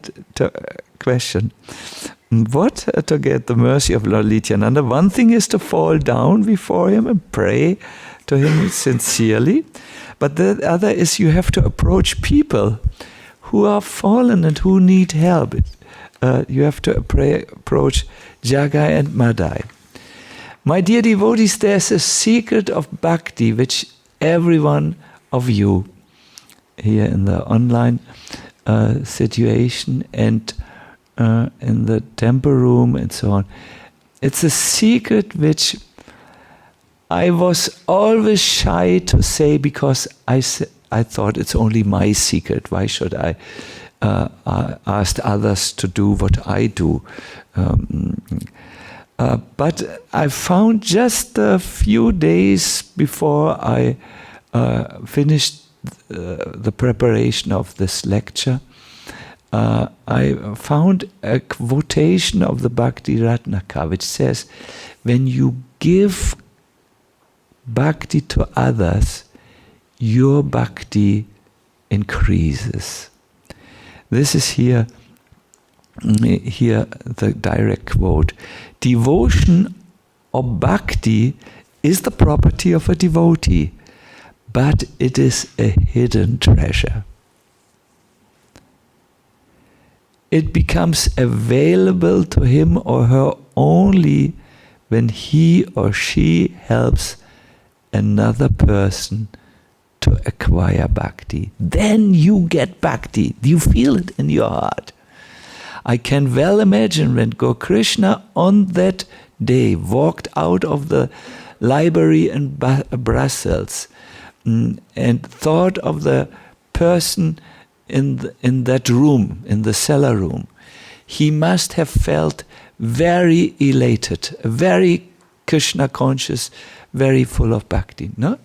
question. What to get the mercy of Lord Nityananda? One thing is to fall down before him and pray to him sincerely. But the other is you have to approach people who are fallen and who need help. You have to approach Jagai and Madai. My dear devotees, there's a secret of bhakti which every one of you here in the online situation and in the temple room and so on, it's a secret which I was always shy to say because I thought it's only my secret. Why should I ask others to do what I do? But I found just a few days before I finished the preparation of this lecture, I found a quotation of the Bhakti Ratnaka which says, when you give bhakti to others, your bhakti increases. This is here the direct quote. Devotion or bhakti is the property of a devotee, but it is a hidden treasure. It becomes available to him or her only when he or she helps another person to acquire bhakti. Then you get bhakti. You feel it in your heart. I can well imagine when Krishna on that day walked out of the library in Brussels and thought of the person in that room, in the cellar room. He must have felt very elated, very Krishna conscious, very full of bhakti. No,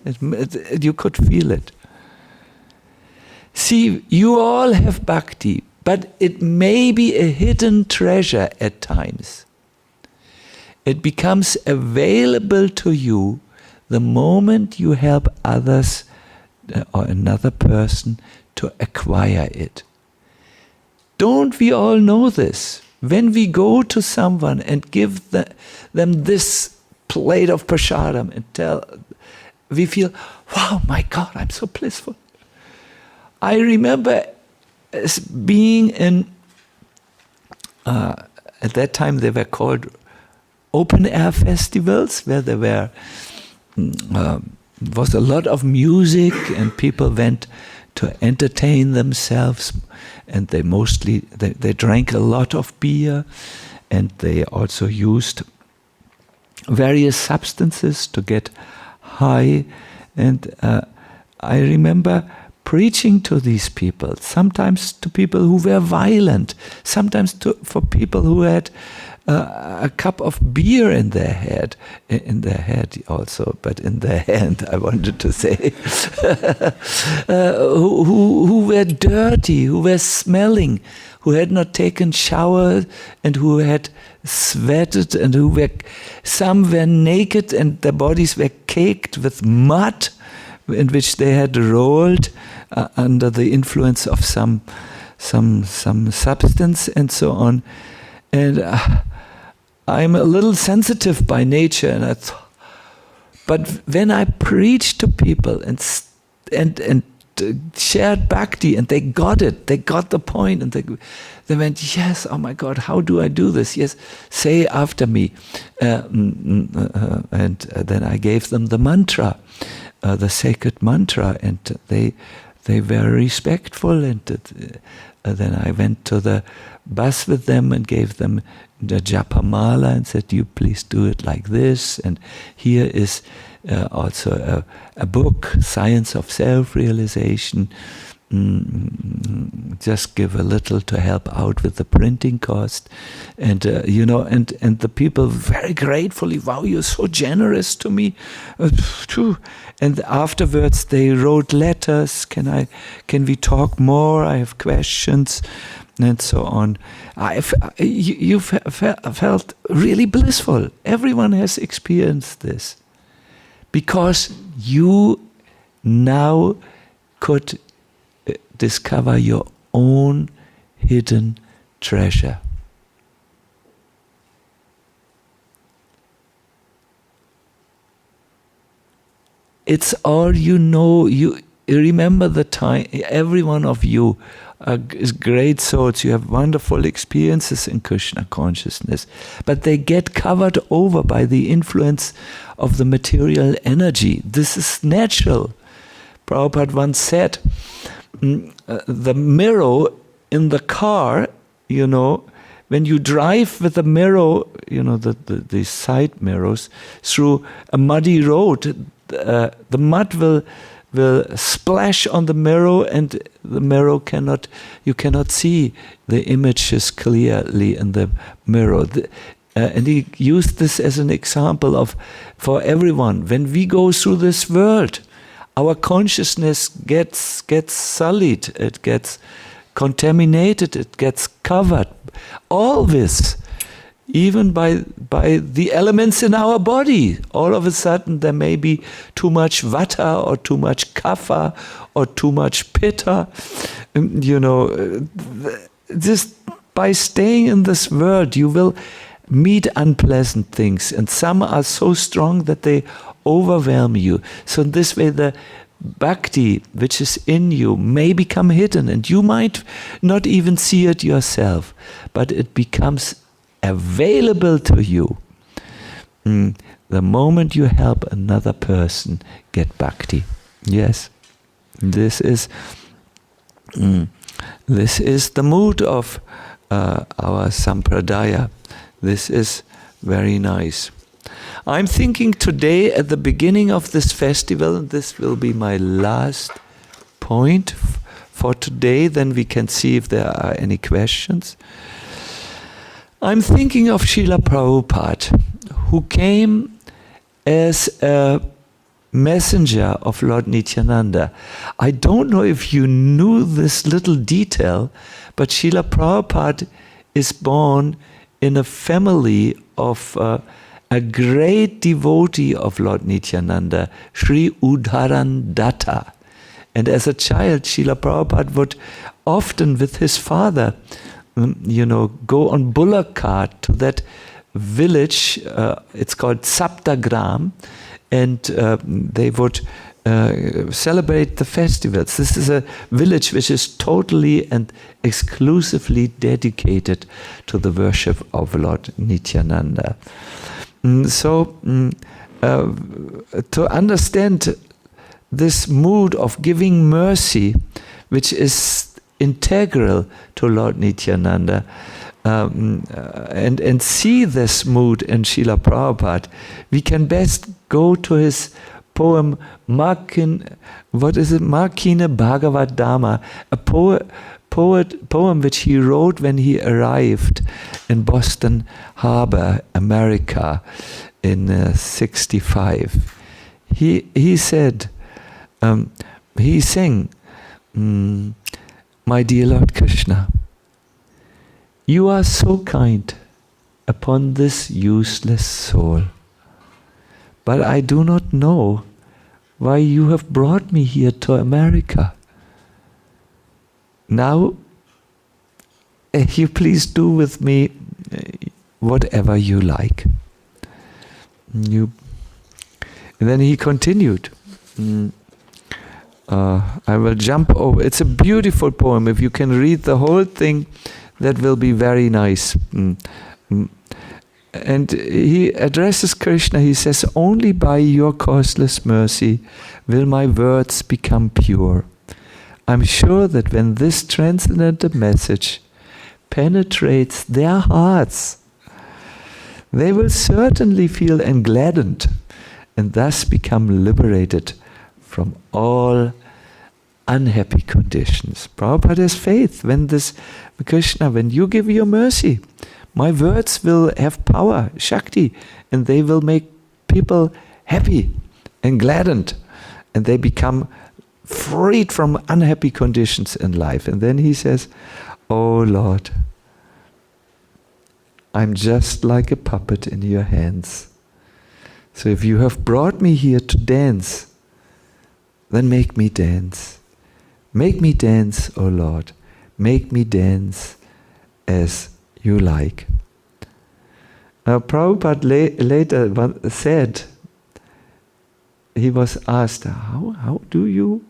you could feel it. See, you all have bhakti, but it may be a hidden treasure at times. It becomes available to you the moment you help others or another person to acquire it. Don't we all know this? When we go to someone and give them this plate of prasadam and we feel, wow, my God, I'm so blissful. I remember as being in, at that time they were called open air festivals, where there were was a lot of music and people went to entertain themselves, and they drank a lot of beer, and they also used various substances to get high. And I remember preaching to these people, sometimes to people who were violent, sometimes for people who had a cup of beer in their head also, but in their hand, I wanted to say, who were dirty, who were smelling, who had not taken shower, and who had sweated, and some were naked, and their bodies were caked with mud, in which they had rolled under the influence of some substance and so on. And I'm a little sensitive by nature, and but when I preached to people and shared bhakti, and they got it, they got the point, and they went, yes, oh my God, how do I do this? Yes, say after me. And then I gave them the mantra, the sacred mantra, and they were respectful, and then I went to the bus with them and gave them the japamala and said, you please do it like this, and here is also a book, Science of Self-Realization, just give a little to help out with the printing cost, and and the people very gratefully, wow, you're so generous to me, and afterwards they wrote letters. Can we talk more? I have questions, and so on. You felt really blissful. Everyone has experienced this, because you now could discover your own hidden treasure. It's all you know. You remember the time. Every one of you is great souls. You have wonderful experiences in Krishna consciousness, but they get covered over by the influence of the material energy. This is natural. Prabhupada once said, the mirror in the car, when you drive with the mirror, the side mirrors, through a muddy road, the mud will splash on the mirror, and the mirror you cannot see the images clearly in the mirror. And he used this as an example for everyone. When we go through this world, our consciousness gets sullied, it gets contaminated, it gets covered. All this, even by the elements in our body. All of a sudden there may be too much vata or too much kapha or too much pitta. Just by staying in this world, you will meet unpleasant things, and some are so strong that they overwhelm you. So in this way, the bhakti which is in you may become hidden, and you might not even see it yourself, but it becomes available to you the moment you help another person get bhakti. Yes, this is the mood of our sampradaya. This is very nice. I'm thinking today at the beginning of this festival, and this will be my last point for today, then we can see if there are any questions. I'm thinking of Srila Prabhupada, who came as a messenger of Lord Nityananda. I don't know if you knew this little detail, but Srila Prabhupada is born in a family of a great devotee of Lord Nityananda, Sri Udharan Datta. And as a child, Srila Prabhupada would often with his father, go on bullock cart to that village, it's called Saptagram, and they would celebrate the festivals. This is a village which is totally and exclusively dedicated to the worship of Lord Nityananda. So, to understand this mood of giving mercy, which is integral to Lord Nityananda, and see this mood in Srila Prabhupada, we can best go to his poem Makine Bhagavad Dhamma, a poem which he wrote when he arrived in Boston Harbor, America, in 1965. He said, he sang, "My dear Lord Krishna, you are so kind upon this useless soul, but I do not know why you have brought me here to America. Now, you please do with me whatever you like." And then he continued. I will jump over. It's a beautiful poem. If you can read the whole thing, that will be very nice. And he addresses Krishna. He says, "Only by your causeless mercy will my words become pure. I'm sure that when this transcendental message penetrates their hearts, they will certainly feel engladdened and thus become liberated from all unhappy conditions. Prabhupada has faith when this Krishna, when you give your mercy, my words will have power, Shakti, and they will make people happy and gladdened, and they become freed from unhappy conditions in life. And then he says, "Oh Lord, I'm just like a puppet in your hands. So if you have brought me here to dance, then make me dance. Make me dance, O Lord. Make me dance as you like." Now Prabhupada later said, he was asked, how do you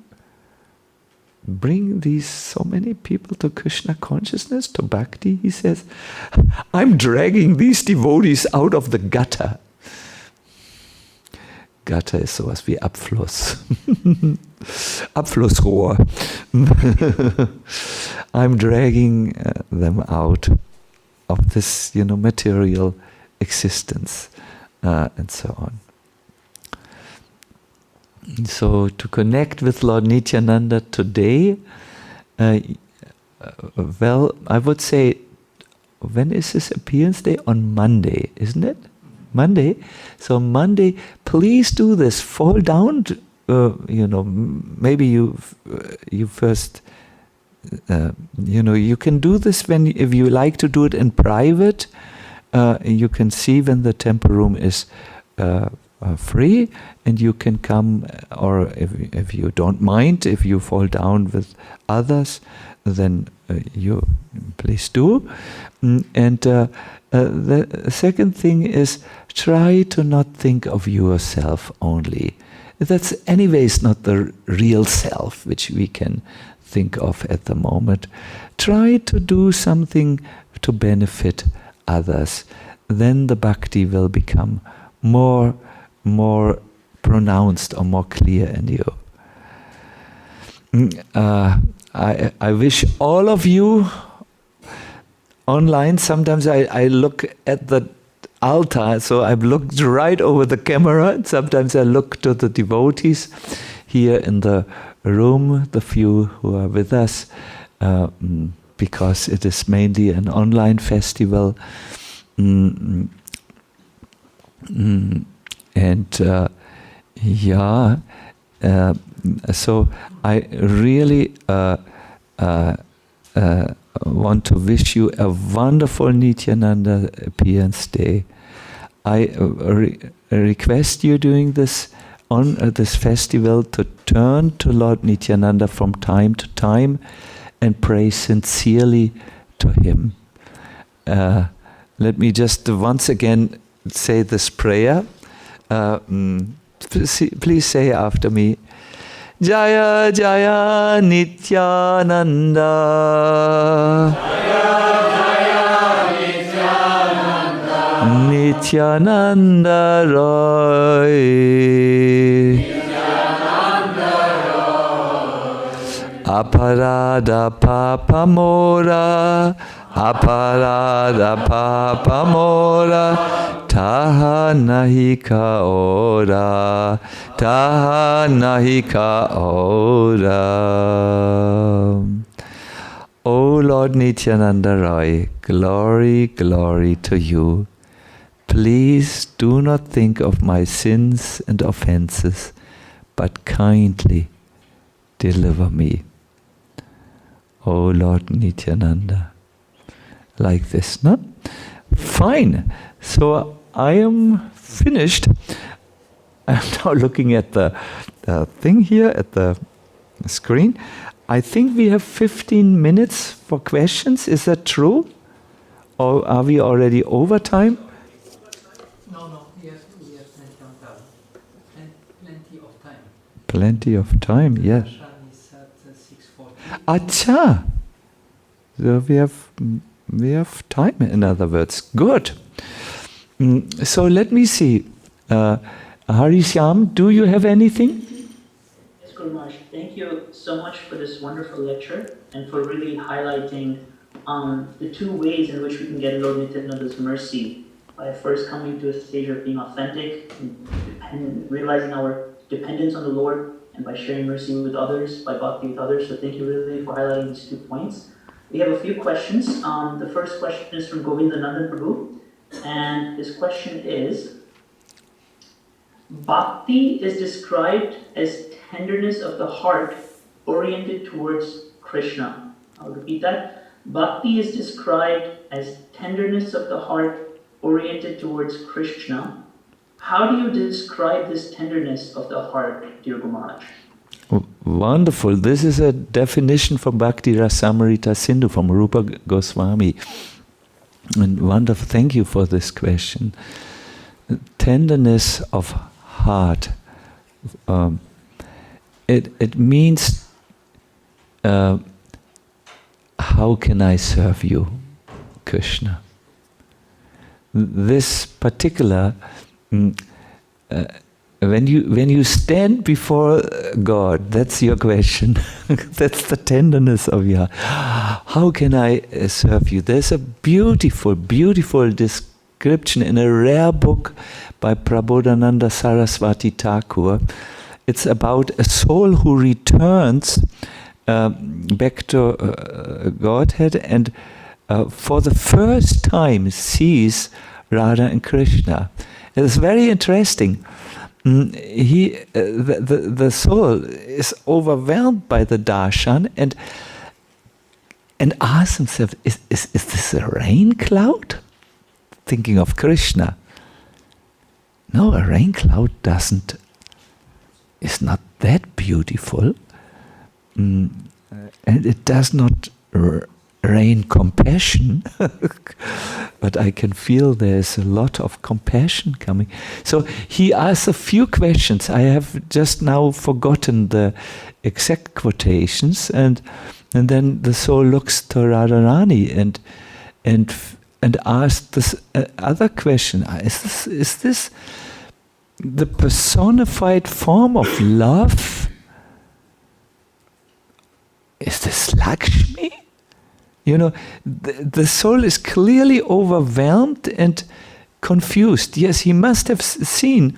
bring these so many people to Krishna consciousness, to Bhakti? He says, "I'm dragging these devotees out of the gutter." Gutter ist sowas wie Abfluss. Abflussrohr. I'm dragging them out of this, material existence, and so on. So to connect with Lord Nityananda today, well, I would say, when is his appearance day? On Monday, isn't it? Monday. So Monday, please do this. Fall down. Maybe you first. You can do this if you like to do it in private. You can see when the temple room is free, and you can come. Or if you don't mind, if you fall down with others, then you please do. And the second thing is, try to not think of yourself only. That's anyways not the real self which we can think of at the moment. Try to do something to benefit others. Then the bhakti will become more pronounced or more clear in you. I wish all of you online, sometimes I look at the altar, so I've looked right over the camera, and sometimes I look to the devotees here in the room, the few who are with us, because it is mainly an online festival. So I really want to wish you a wonderful Nityananda appearance day. I request you during this festival to turn to Lord Nityananda from time to time and pray sincerely to him. Let me just once again say this prayer. Please say after me. Jaya Jaya Nityananda. Jaya Jaya Nityananda. Nityananda Roy. Nityananda Roy. Aparada papamora. Aparada papamora. Taha nahi ka ora, taha nahi ka ora. O Lord Nityananda Roy, glory, glory to you. Please do not think of my sins and offenses, but kindly deliver me. O Lord Nityananda. Like this, no? Fine. So I am finished. I'm now looking at the thing here at the screen. I think we have 15 minutes for questions. Is that true? Or are we already over time? No, we have plenty of time. Plenty of time. Plenty of time, yes. Is at 6:40. Acha! So we have time, in other words. Good. So let me see. Harishyam, do you have anything? Yes, Guru Maharaj. Thank you so much for this wonderful lecture and for really highlighting the two ways in which we can get Lord Nityananda's mercy. By first coming to a stage of being authentic and realizing our dependence on the Lord, and by sharing mercy with others, by bhakti with others. So thank you really for highlighting these 2 points. We have a few questions. The first question is from Govindanandan Prabhu, and his question is, Bhakti is described as tenderness of the heart oriented towards Krishna. I'll repeat that. Bhakti is described as tenderness of the heart oriented towards Krishna. How do you describe this tenderness of the heart, dear Gumaraj? Wonderful. This is a definition from Bhakti Rasamrita Sindhu from Rupa Goswami. And wonderful. Thank you for this question. Tenderness of heart. It means how can I serve you, Krishna? This particular when you stand before God, that's your question. That's the tenderness of your heart. How can I serve you? There's a beautiful, beautiful description in a rare book by Prabodhananda Saraswati Thakur. It's about a soul who returns back to Godhead and for the first time sees Radha and Krishna. It's very interesting. The soul is overwhelmed by the darshan and asks himself, is this a rain cloud? Thinking of Krishna. No, a rain cloud is not that beautiful, and it does not rain compassion, but I can feel there's a lot of compassion coming. So he asks a few questions. I have just now forgotten the exact quotations, and then the soul looks to Radharani and asks this other question: Is this the personified form of love? Is this Lakshmi? You know, the soul is clearly overwhelmed and confused. Yes, he must have seen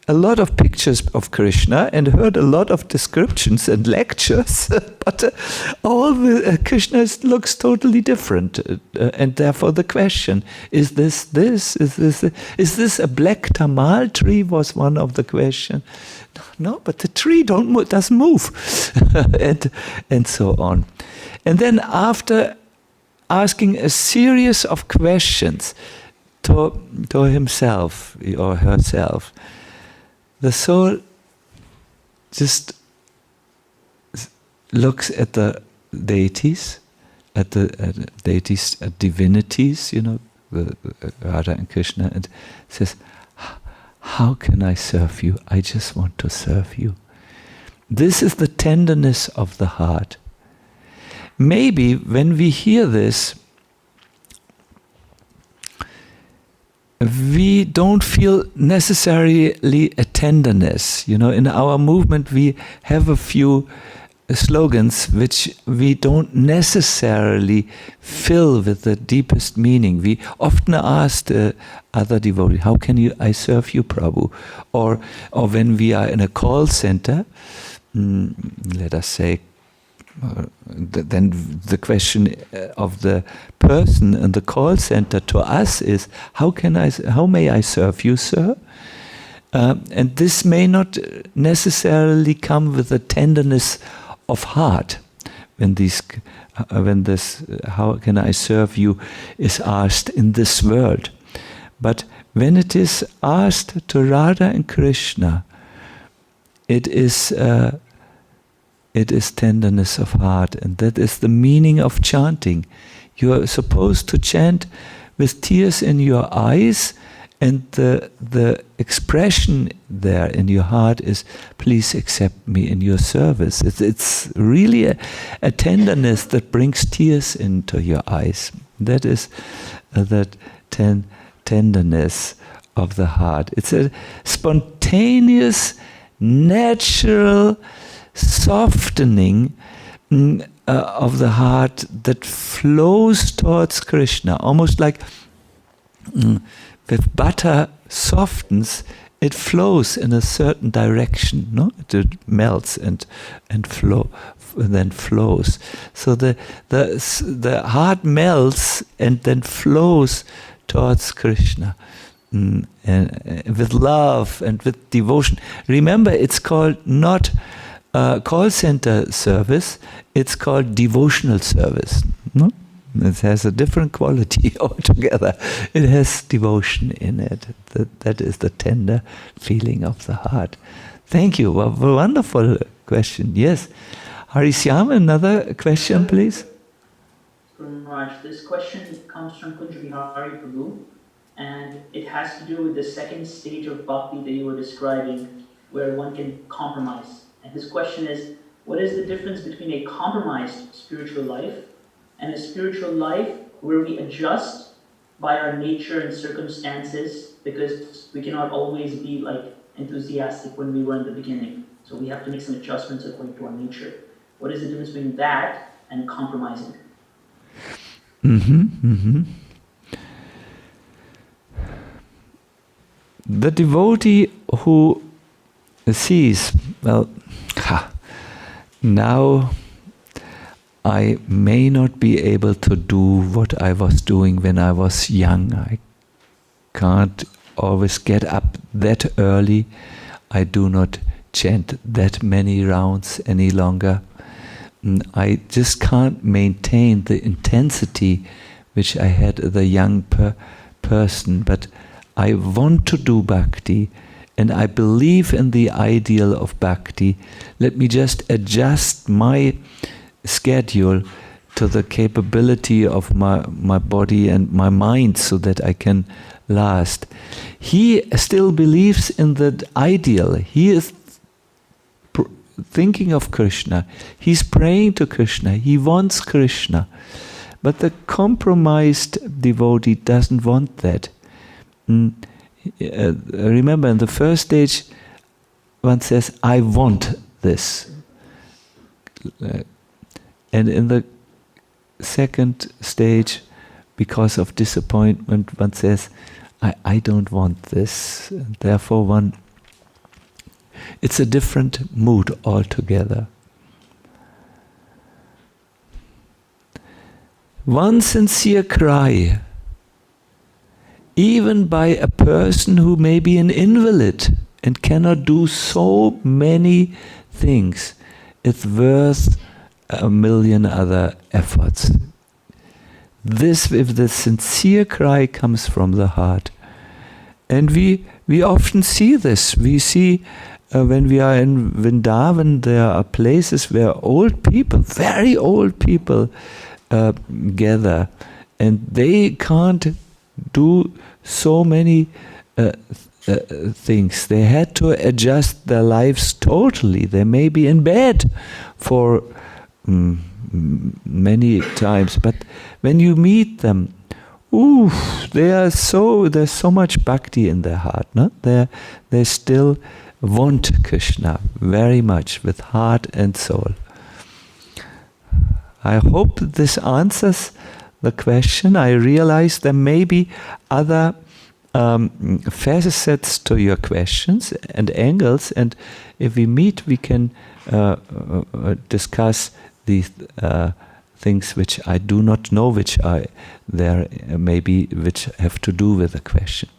a lot of pictures of Krishna and heard a lot of descriptions and lectures, but all the Krishna looks totally different. And therefore the question, is this? Is this a black tamal tree was one of the questions. No, but the tree doesn't move. and so on. And then after asking a series of questions to himself or herself, the soul just looks at the deities, at divinities, you know, Radha and Krishna, and says, how can I serve you? I just want to serve you. This is the tenderness of the heart. Maybe when we hear this, we don't feel necessarily a tenderness. You know, in our movement we have a few slogans which we don't necessarily fill with the deepest meaning. We often ask other devotees, how can I serve you, Prabhu? Or when we are in a call center, let us say, then the question of the person in the call center to us is, how may I serve you, sir? And this may not necessarily come with a tenderness of heart when this how can I serve you is asked in this world. But when it is asked to Radha and Krishna, it is tenderness of heart, and that is the meaning of chanting. You are supposed to chant with tears in your eyes, and the expression there in your heart is, please accept me in your service. It's really a tenderness that brings tears into your eyes. That is that tenderness of the heart. It's a spontaneous, natural softening of the heart that flows towards Krishna, almost like if butter softens it flows in a certain direction, no? It melts and then flows. So the heart melts and then flows towards Krishna, and with love and with devotion. Remember, it's called not call center service, it's called devotional service. No? It has a different quality altogether. It has devotion in it. That is the tender feeling of the heart. Thank you. A wonderful question. Yes. Harisyam, another question, please. Guru Maharaj, this question comes from Kunja Bihari Prabhu, and it has to do with the second stage of bhakti that you were describing, where one can compromise. And his question is, what is the difference between a compromised spiritual life and a spiritual life where we adjust by our nature and circumstances, because we cannot always be like enthusiastic when we were in the beginning. So we have to make some adjustments according to our nature. What is the difference between that and compromising? The devotee who sees, well, now I may not be able to do what I was doing when I was young. I can't always get up that early. I do not chant that many rounds any longer. I just can't maintain the intensity which I had as a young person, but I want to do bhakti, and I believe in the ideal of bhakti. Let me just adjust my schedule to the capability of my body and my mind so that I can last. He still believes in the ideal. He is thinking of Krishna. He's praying to Krishna. He wants Krishna. But the compromised devotee doesn't want that. Remember, in the first stage, one says, I want this. And in the second stage, because of disappointment, one says, I don't want this. And therefore, it's a different mood altogether. One sincere cry, even by a person who may be an invalid and cannot do so many things, is worth a million other efforts. This, if the sincere cry comes from the heart. And we often see this. We see when we are in Vrindavan, there are places where old people, very old people, gather, and they can't do so many things. They had to adjust their lives totally. They may be in bed for many times, but when you meet them, there's so much bhakti in their heart. No? They still want Krishna very much with heart and soul. I hope this answers the question. I realize there may be other facets to your questions and angles, and if we meet, we can discuss these things which I do not know, which are there maybe which have to do with the question.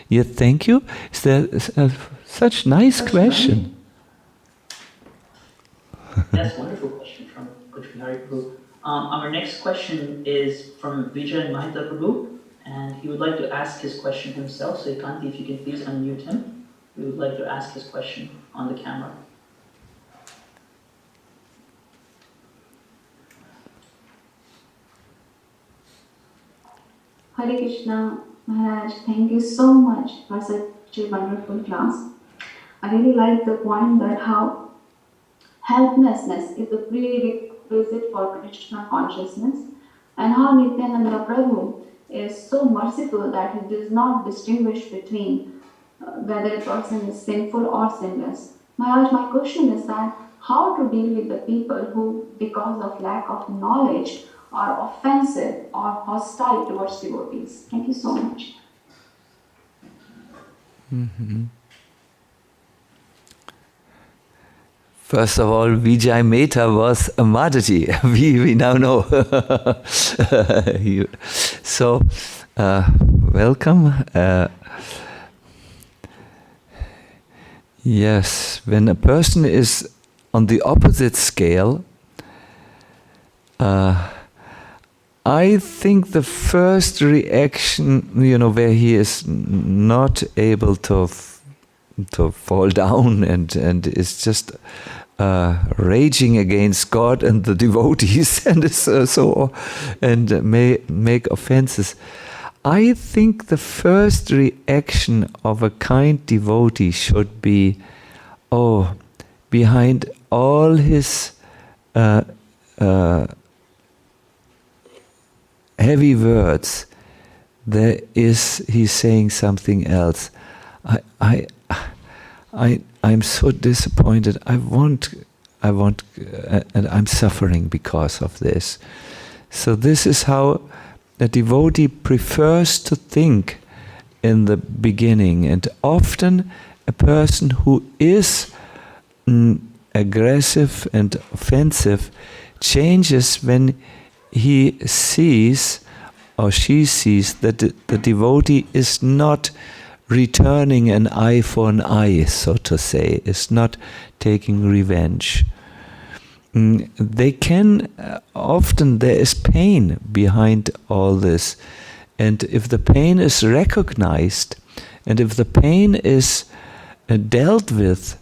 Yeah, thank you. Is there such nice question? That's a wonderful question from Coach Bihari Prabhu. Our next question is from Vijay Mahita Prabhu, and he would like to ask his question himself. So Kanti, if you can please unmute him. We would like to ask his question on the camera. Hare Krishna, Maharaj, thank you so much for such a wonderful class. I really like the point that how helplessness is the prerequisite for Krishna consciousness, and how Nityananda Prabhu is so merciful that he does not distinguish between whether a person is sinful or sinless. Maharaj, my question is that how to deal with the people who, because of lack of knowledge, are offensive or hostile towards devotees. Thank you so much. First of all, Vijay Mehta was a Mataji. We now know. So, welcome. Yes, when a person is on the opposite scale, I think the first reaction, where he is not able to fall down and is just raging against God and the devotees and may make offenses. I think the first reaction of a kind devotee should be, behind all his heavy words, he's saying something else. I'm so disappointed. I want, and I'm suffering because of this. So this is how a devotee prefers to think in the beginning, and often a person who is aggressive and offensive changes when he sees or she sees that the devotee is not returning an eye for an eye, so to say, is not taking revenge. They can, often there is pain behind all this. And if the pain is recognized, and if the pain is dealt with,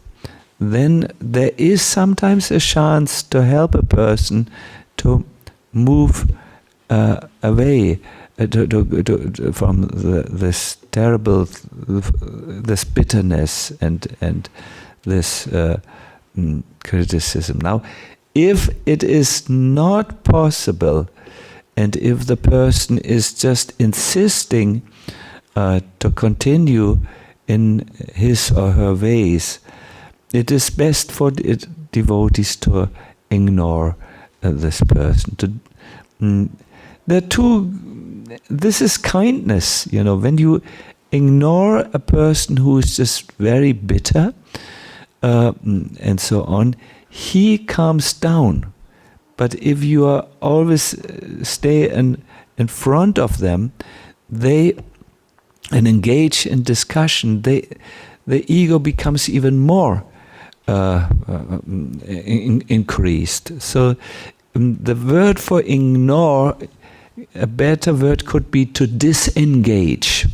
then there is sometimes a chance to help a person to move away from this terrible, this bitterness and this criticism. Now, if it is not possible, and if the person is just insisting to continue in his or her ways, it is best for devotees to ignore this person. This is kindness, when you ignore a person who is just very bitter and so on, he calms down. But if you are always stay in front of them, and engage in discussion, the ego becomes even more increased. So the word for ignore, a better word could be to disengage.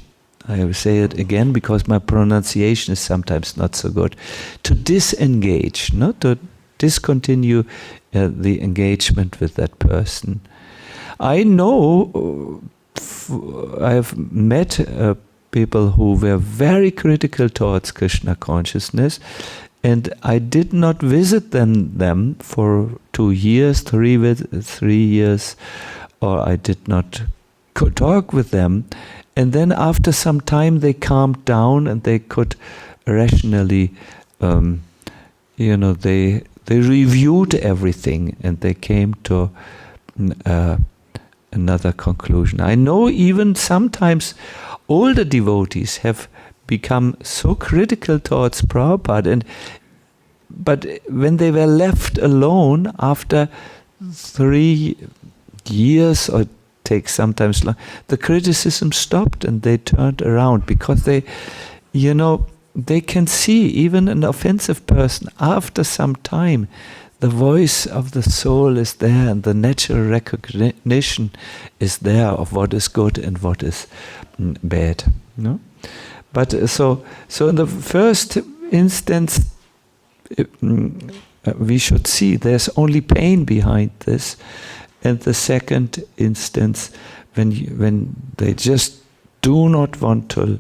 I will say it again because my pronunciation is sometimes not so good. To disengage, not to discontinue the engagement with that person. I know, I have met people who were very critical towards Krishna consciousness, and I did not visit them for 2 years, 3 years, or I did not talk with them. And then after some time they calmed down and they could rationally, they reviewed everything and they came to another conclusion. I know even sometimes older devotees have become so critical towards Prabhupada, but when they were left alone after 3 years, or take sometimes long, the criticism stopped and they turned around, because they can see even an offensive person after some time. The voice of the soul is there, and the natural recognition is there of what is good and what is bad. No, but so in the first instance, we should see there's only pain behind this, and the second instance, when they just do not want to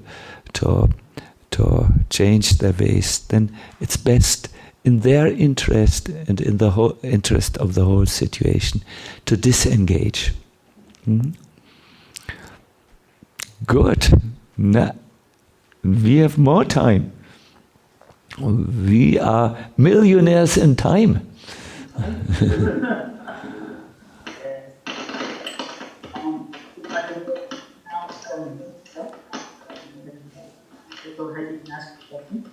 change their ways, then it's best in their interest and in the whole interest of the whole situation to disengage. Good. Now, we have more time. We are millionaires in time. Go ahead and ask a question.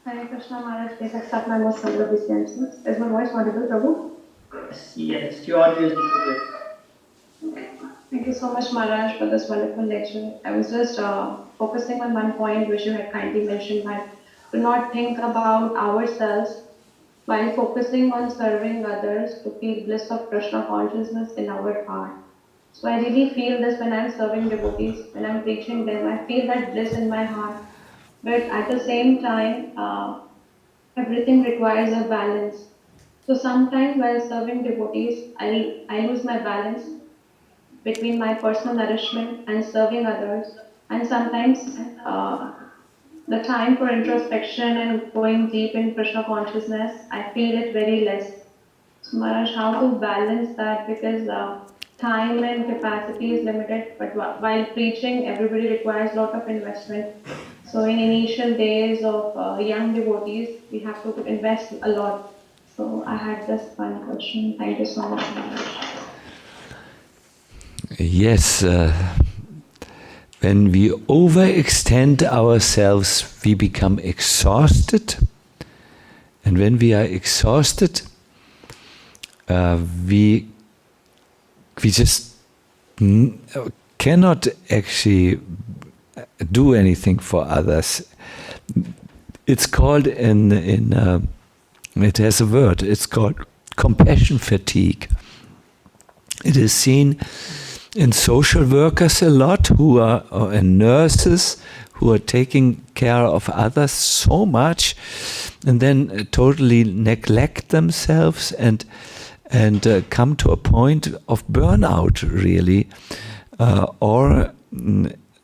Hare Krishna Maharaj, please accept my most humble obeisances. Is my voice audible, Prabhu? Yes, your audio is good. Thank you so much, Maharaj, for this wonderful lecture. I was just focusing on one point which you had kindly mentioned, that to not think about ourselves while focusing on serving others, to feel bliss of Krishna consciousness in our heart. So I really feel this when I'm serving devotees, when I'm preaching them, I feel that bliss in my heart. But at the same time, everything requires a balance. So sometimes while serving devotees, I lose my balance between my personal nourishment and serving others. And sometimes the time for introspection and going deep in Krishna consciousness, I feel it very less. So Maharaj, how to balance that? Because time and capacity is limited, but while preaching, everybody requires a lot of investment. So in initial days of young devotees, we have to invest a lot. So I had this one question. Thank you so much, Maharaj. Yes, when we overextend ourselves, we become exhausted. And when we are exhausted, we just cannot actually do anything for others. It's called it has a word. It's called compassion fatigue. It is seen in social workers a lot, who are and nurses who are taking care of others so much, and then totally neglect themselves and come to a point of burnout, really. Or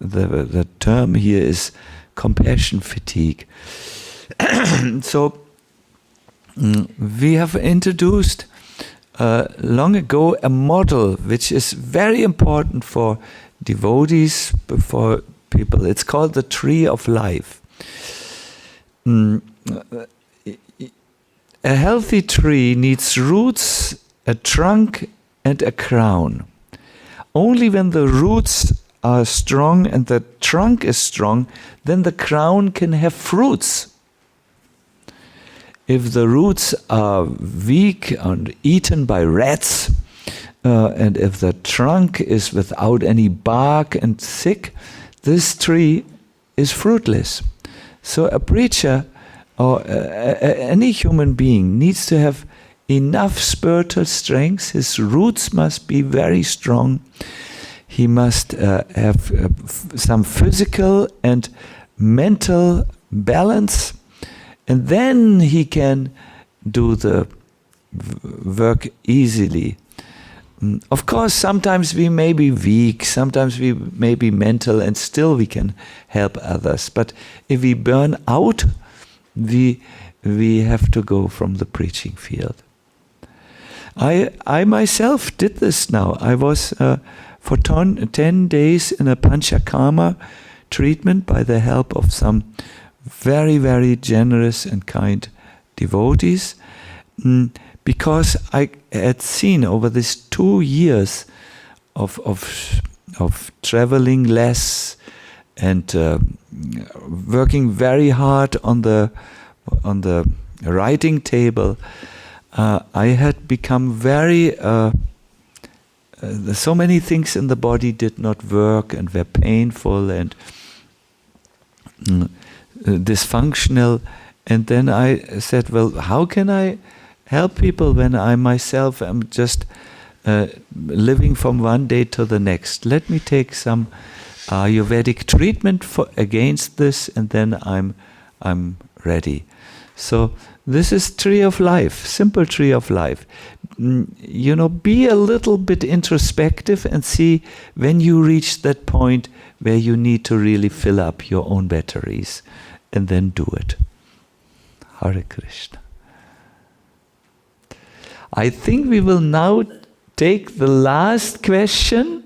the term here is compassion fatigue. So we have introduced long ago a model which is very important for devotees, for people. It's called the tree of life. A healthy tree needs roots, a trunk, and a crown. Only when the roots are strong and the trunk is strong, then the crown can have fruits. If the roots are weak and eaten by rats, and if the trunk is without any bark and thick, this tree is fruitless. So a preacher or any human being needs to have enough spiritual strength. His roots must be very strong. He must have some physical and mental balance, and then he can do the work easily. Of course, sometimes we may be weak, sometimes we may be mental, and still we can help others. But if we burn out, we have to go from the preaching field. I myself did this now. I was for 10 days in a panchakarma treatment by the help of some very, very generous and kind devotees, because I had seen over these 2 years of traveling less and working very hard on the writing table, I had become very so many things in the body did not work and were painful and dysfunctional. And then I said, well, how can I help people when I myself am just living from one day to the next? Let me take some Ayurvedic treatment against this, and then I'm ready. So this is tree of life, simple tree of life. Be a little bit introspective and see when you reach that point where you need to really fill up your own batteries, and then do it. Hare Krishna. I think we will now take the last question.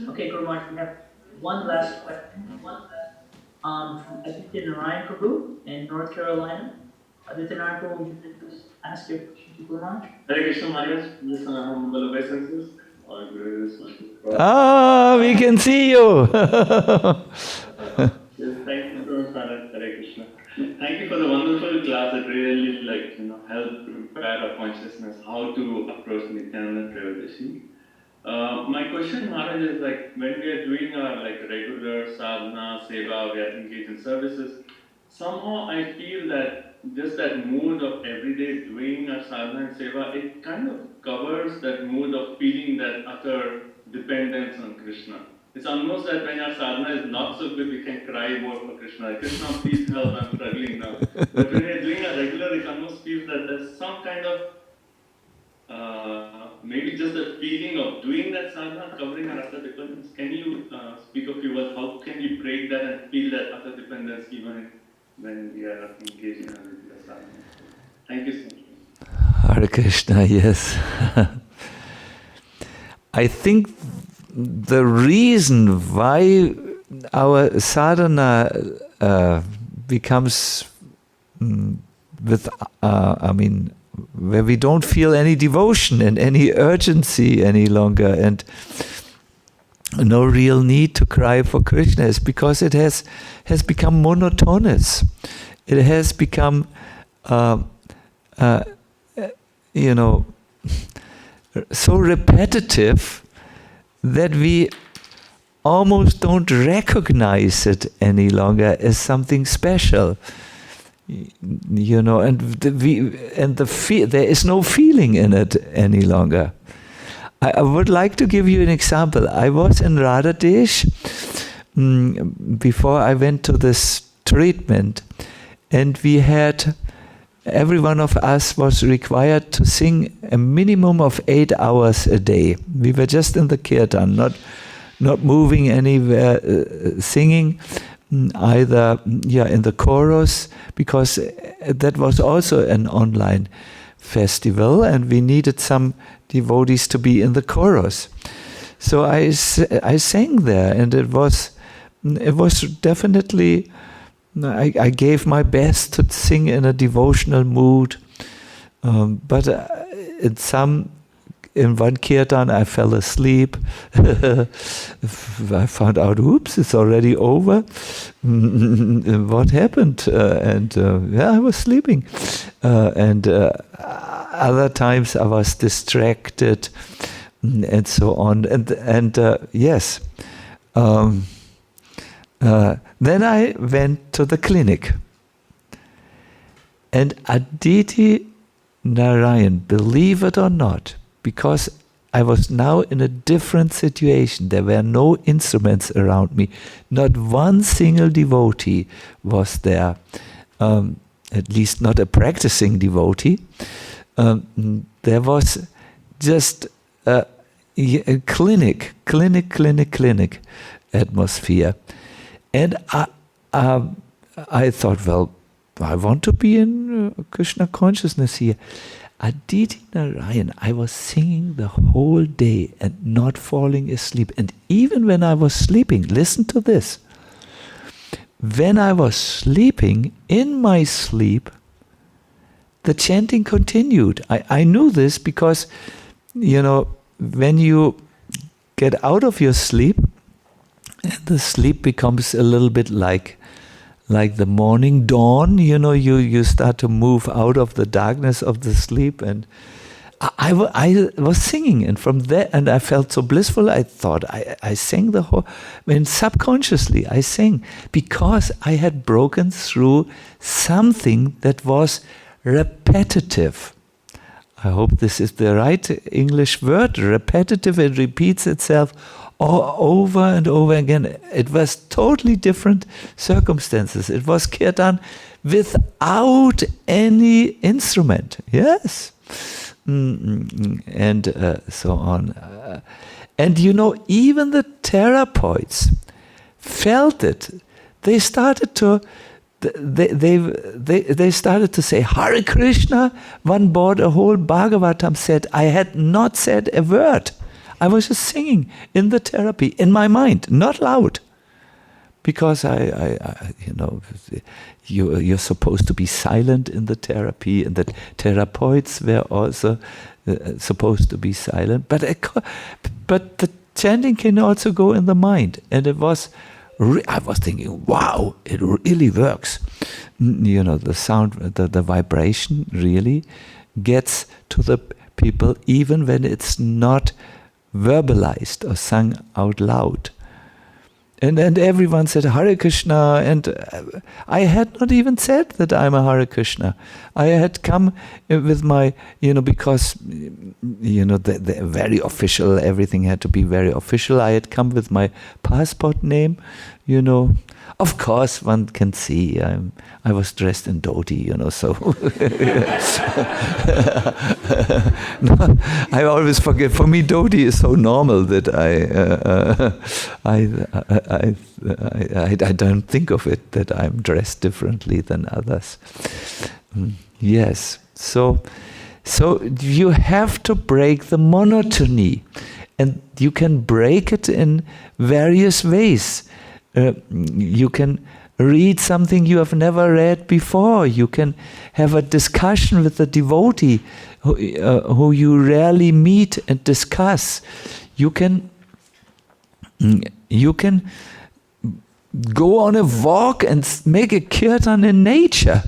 Okay, Guru Maharaj, we have one last question. From Aditya Narayan Prabhu in North Carolina. Aditya Narayan Prabhu, would you please ask your question to Guru Maharaj? Hare Krishna Maharaj, this humble obeisances. We can see you. Thank you. Thank you for the wonderful class. It really helped prepare our consciousness how to approach Nityananda Trivadashi. My question, Maharaj, is when we are doing our regular sadhana, seva, we are engaged in services. Somehow I feel that just that mood of everyday doing our sadhana and seva, it kind of covers that mood of feeling that utter dependence on Krishna. It's almost that when our sadhana is not so good, we can cry more for Krishna. Krishna, please help, I'm struggling now. But when we're doing a regular, it almost feels that there's some kind of maybe just the feeling of doing that sadhana, covering our utter dependence. Can you speak a few words? How can we break that and feel that utter dependence even when we are engaged in our regular sadhana? Thank you so much. Hare Krishna, yes. I think the reason why our sadhana becomes where we don't feel any devotion and any urgency any longer and no real need to cry for Krishna is because it has become monotonous. It has become, so repetitive that we almost don't recognize it any longer as something special. And there is no feeling in it any longer. I would like to give you an example. I was in Radhadesh before I went to this treatment, and every one of us was required to sing a minimum of 8 hours a day. We were just in the kirtan, not moving anywhere, singing either in the chorus, because that was also an online festival and we needed some devotees to be in the chorus. So I sang there, and it was definitely, I gave my best to sing in a devotional mood, but in one kirtan I fell asleep. I found out, oops, it's already over. What happened? I was sleeping. Other times I was distracted, and so on. Yes. Then I went to the clinic. And Aditi Narayan, believe it or not, because I was now in a different situation. There were no instruments around me. Not one single devotee was there, at least not a practicing devotee. There was just a clinic atmosphere. And I thought, well, I want to be in Krishna consciousness here. Aditi Narayan, I was singing the whole day and not falling asleep. And even when I was sleeping, listen to this. When I was sleeping, in my sleep, the chanting continued. I knew this because, when you get out of your sleep, the sleep becomes a little bit like the morning dawn, you start to move out of the darkness of the sleep. And I was singing, and from there, and I felt so blissful. I thought I sang the whole, subconsciously I sang, because I had broken through something that was repetitive. I hope this is the right English word, repetitive. It repeats itself over and over again. It was totally different circumstances. It was kirtan without any instrument. Yes. And so on. And even the therapists felt it. They started to they started to say Hare Krishna. One bought a whole Bhagavatam set. I had not said a word. I was just singing in the therapy, in my mind, not loud, because you're supposed to be silent in the therapy, and the therapists were also supposed to be silent. But the chanting can also go in the mind, and I was thinking, wow, it really works. the sound, the vibration really gets to the people even when it's not verbalized or sung out loud. And everyone said Hare Krishna, and I had not even said that I'm a Hare Krishna. I had come with my, because, the very official, everything had to be very official. I had come with my passport name, Of course, one can see I was dressed in dhoti, so. No, I always forget. For me, dhoti is so normal that I don't think of it that I'm dressed differently than others. Yes, so you have to break the monotony, and you can break it in various ways. You can read something you have never read before. You can have a discussion with a devotee who you rarely meet and discuss. You can go on a walk and make a kirtan in nature.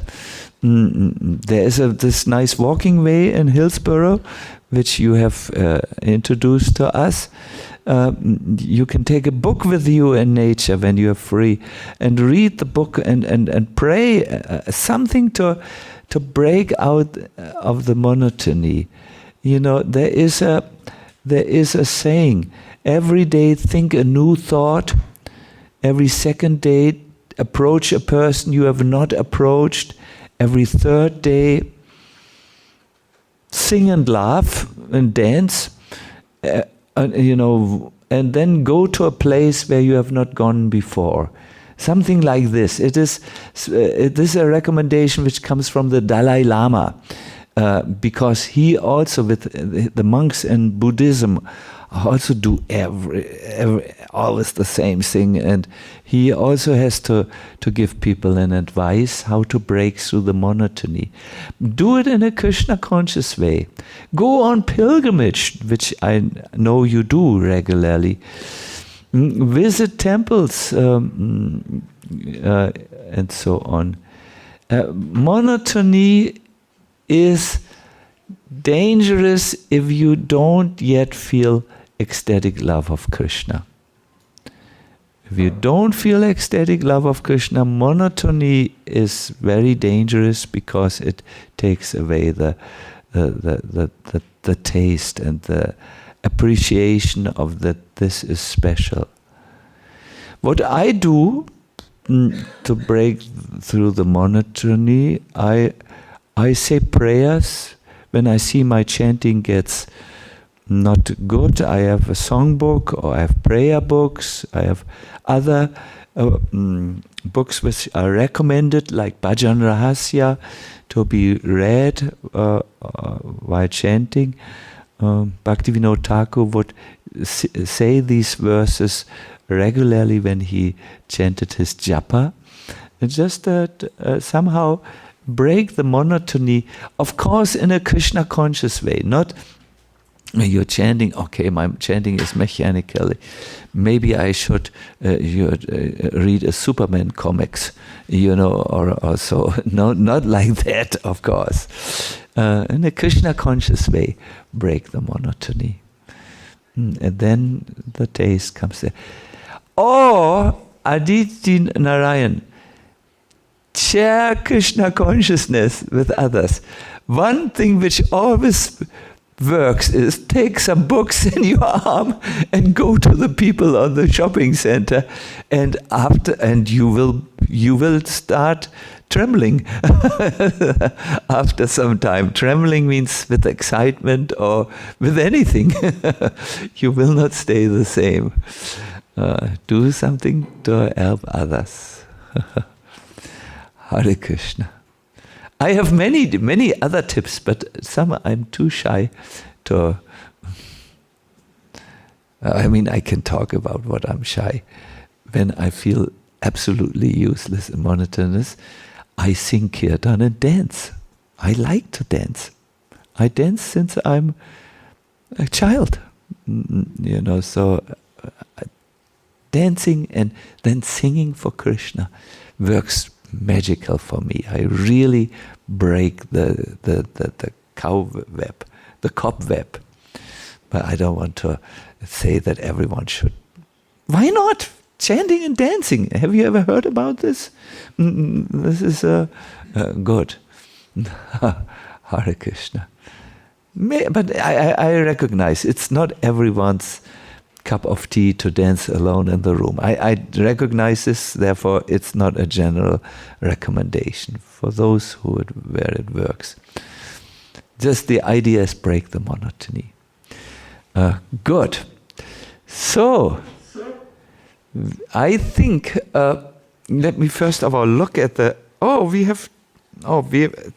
There is this nice walking way in Hillsborough, which you have introduced to us. You can take a book with you in nature when you are free, and read the book and pray something to break out of the monotony. There is a saying: every day think a new thought. Every second day approach a person you have not approached. Every third day sing and laugh and dance. And then go to a place where you have not gone before. Something like this. This is a recommendation which comes from the Dalai Lama, because he also, with the monks in Buddhism, also do always the same thing, and he also has to give people an advice how to break through the monotony. Do it in a Krishna conscious way. Go on pilgrimage, which I know you do regularly. Visit temples and so on. Monotony is dangerous if you don't yet feel ecstatic love of Krishna. If you don't feel ecstatic love of Krishna, monotony is very dangerous, because it takes away the taste and the appreciation of that this is special. What I do to break through the monotony, I say prayers. When I see my chanting gets not good, I have a songbook, or I have prayer books. I have other books which are recommended, like Bhajan Rahasya, to be read while chanting. Bhaktivinoda Thakur would say these verses regularly when he chanted his japa. And just somehow break the monotony, of course in a Krishna conscious way, not you're chanting, okay, my chanting is mechanically. Maybe I should read a Superman comics, or so. No, not like that, of course. In a Krishna conscious way, break the monotony. And then the taste comes there. Or Aditi Narayan, share Krishna consciousness with others. One thing which always works is take some books in your arm and go to the people on the shopping center, and you will start trembling after some time. Trembling means with excitement or with anything. You will not stay the same. Do something to help others. Hare Krishna. I have many other tips, but some I'm too shy to. I can talk about what I'm shy. When I feel absolutely useless and monotonous, I sing kirtan and dance. I like to dance. I dance since I'm a child. So dancing and then singing for Krishna works magical for me. I really break the cobweb, the cobweb. But I don't want to say that everyone should. Why not? Chanting and dancing. Have you ever heard about this? This is good. Hare Krishna. But I recognize it's not everyone's cup of tea to dance alone in the room. I recognize this, therefore it's not a general recommendation for those where it works. Just the idea is break the monotony. Good. So, I think, let me first of all look at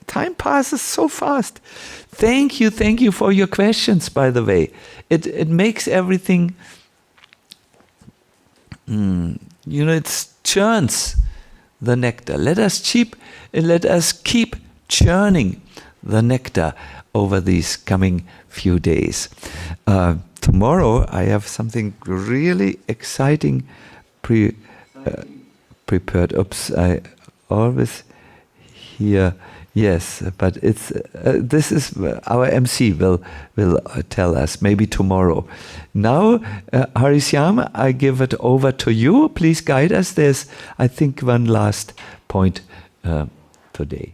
time passes so fast. Thank you for your questions, by the way. It makes everything, it churns the nectar. Let us keep churning the nectar over these coming few days. Tomorrow I have something really exciting prepared. Oops, I always hear yes, but it's this is our MC will tell us maybe tomorrow. Now, Harishyam, I give it over to you. Please guide us. There's, I think, one last point today.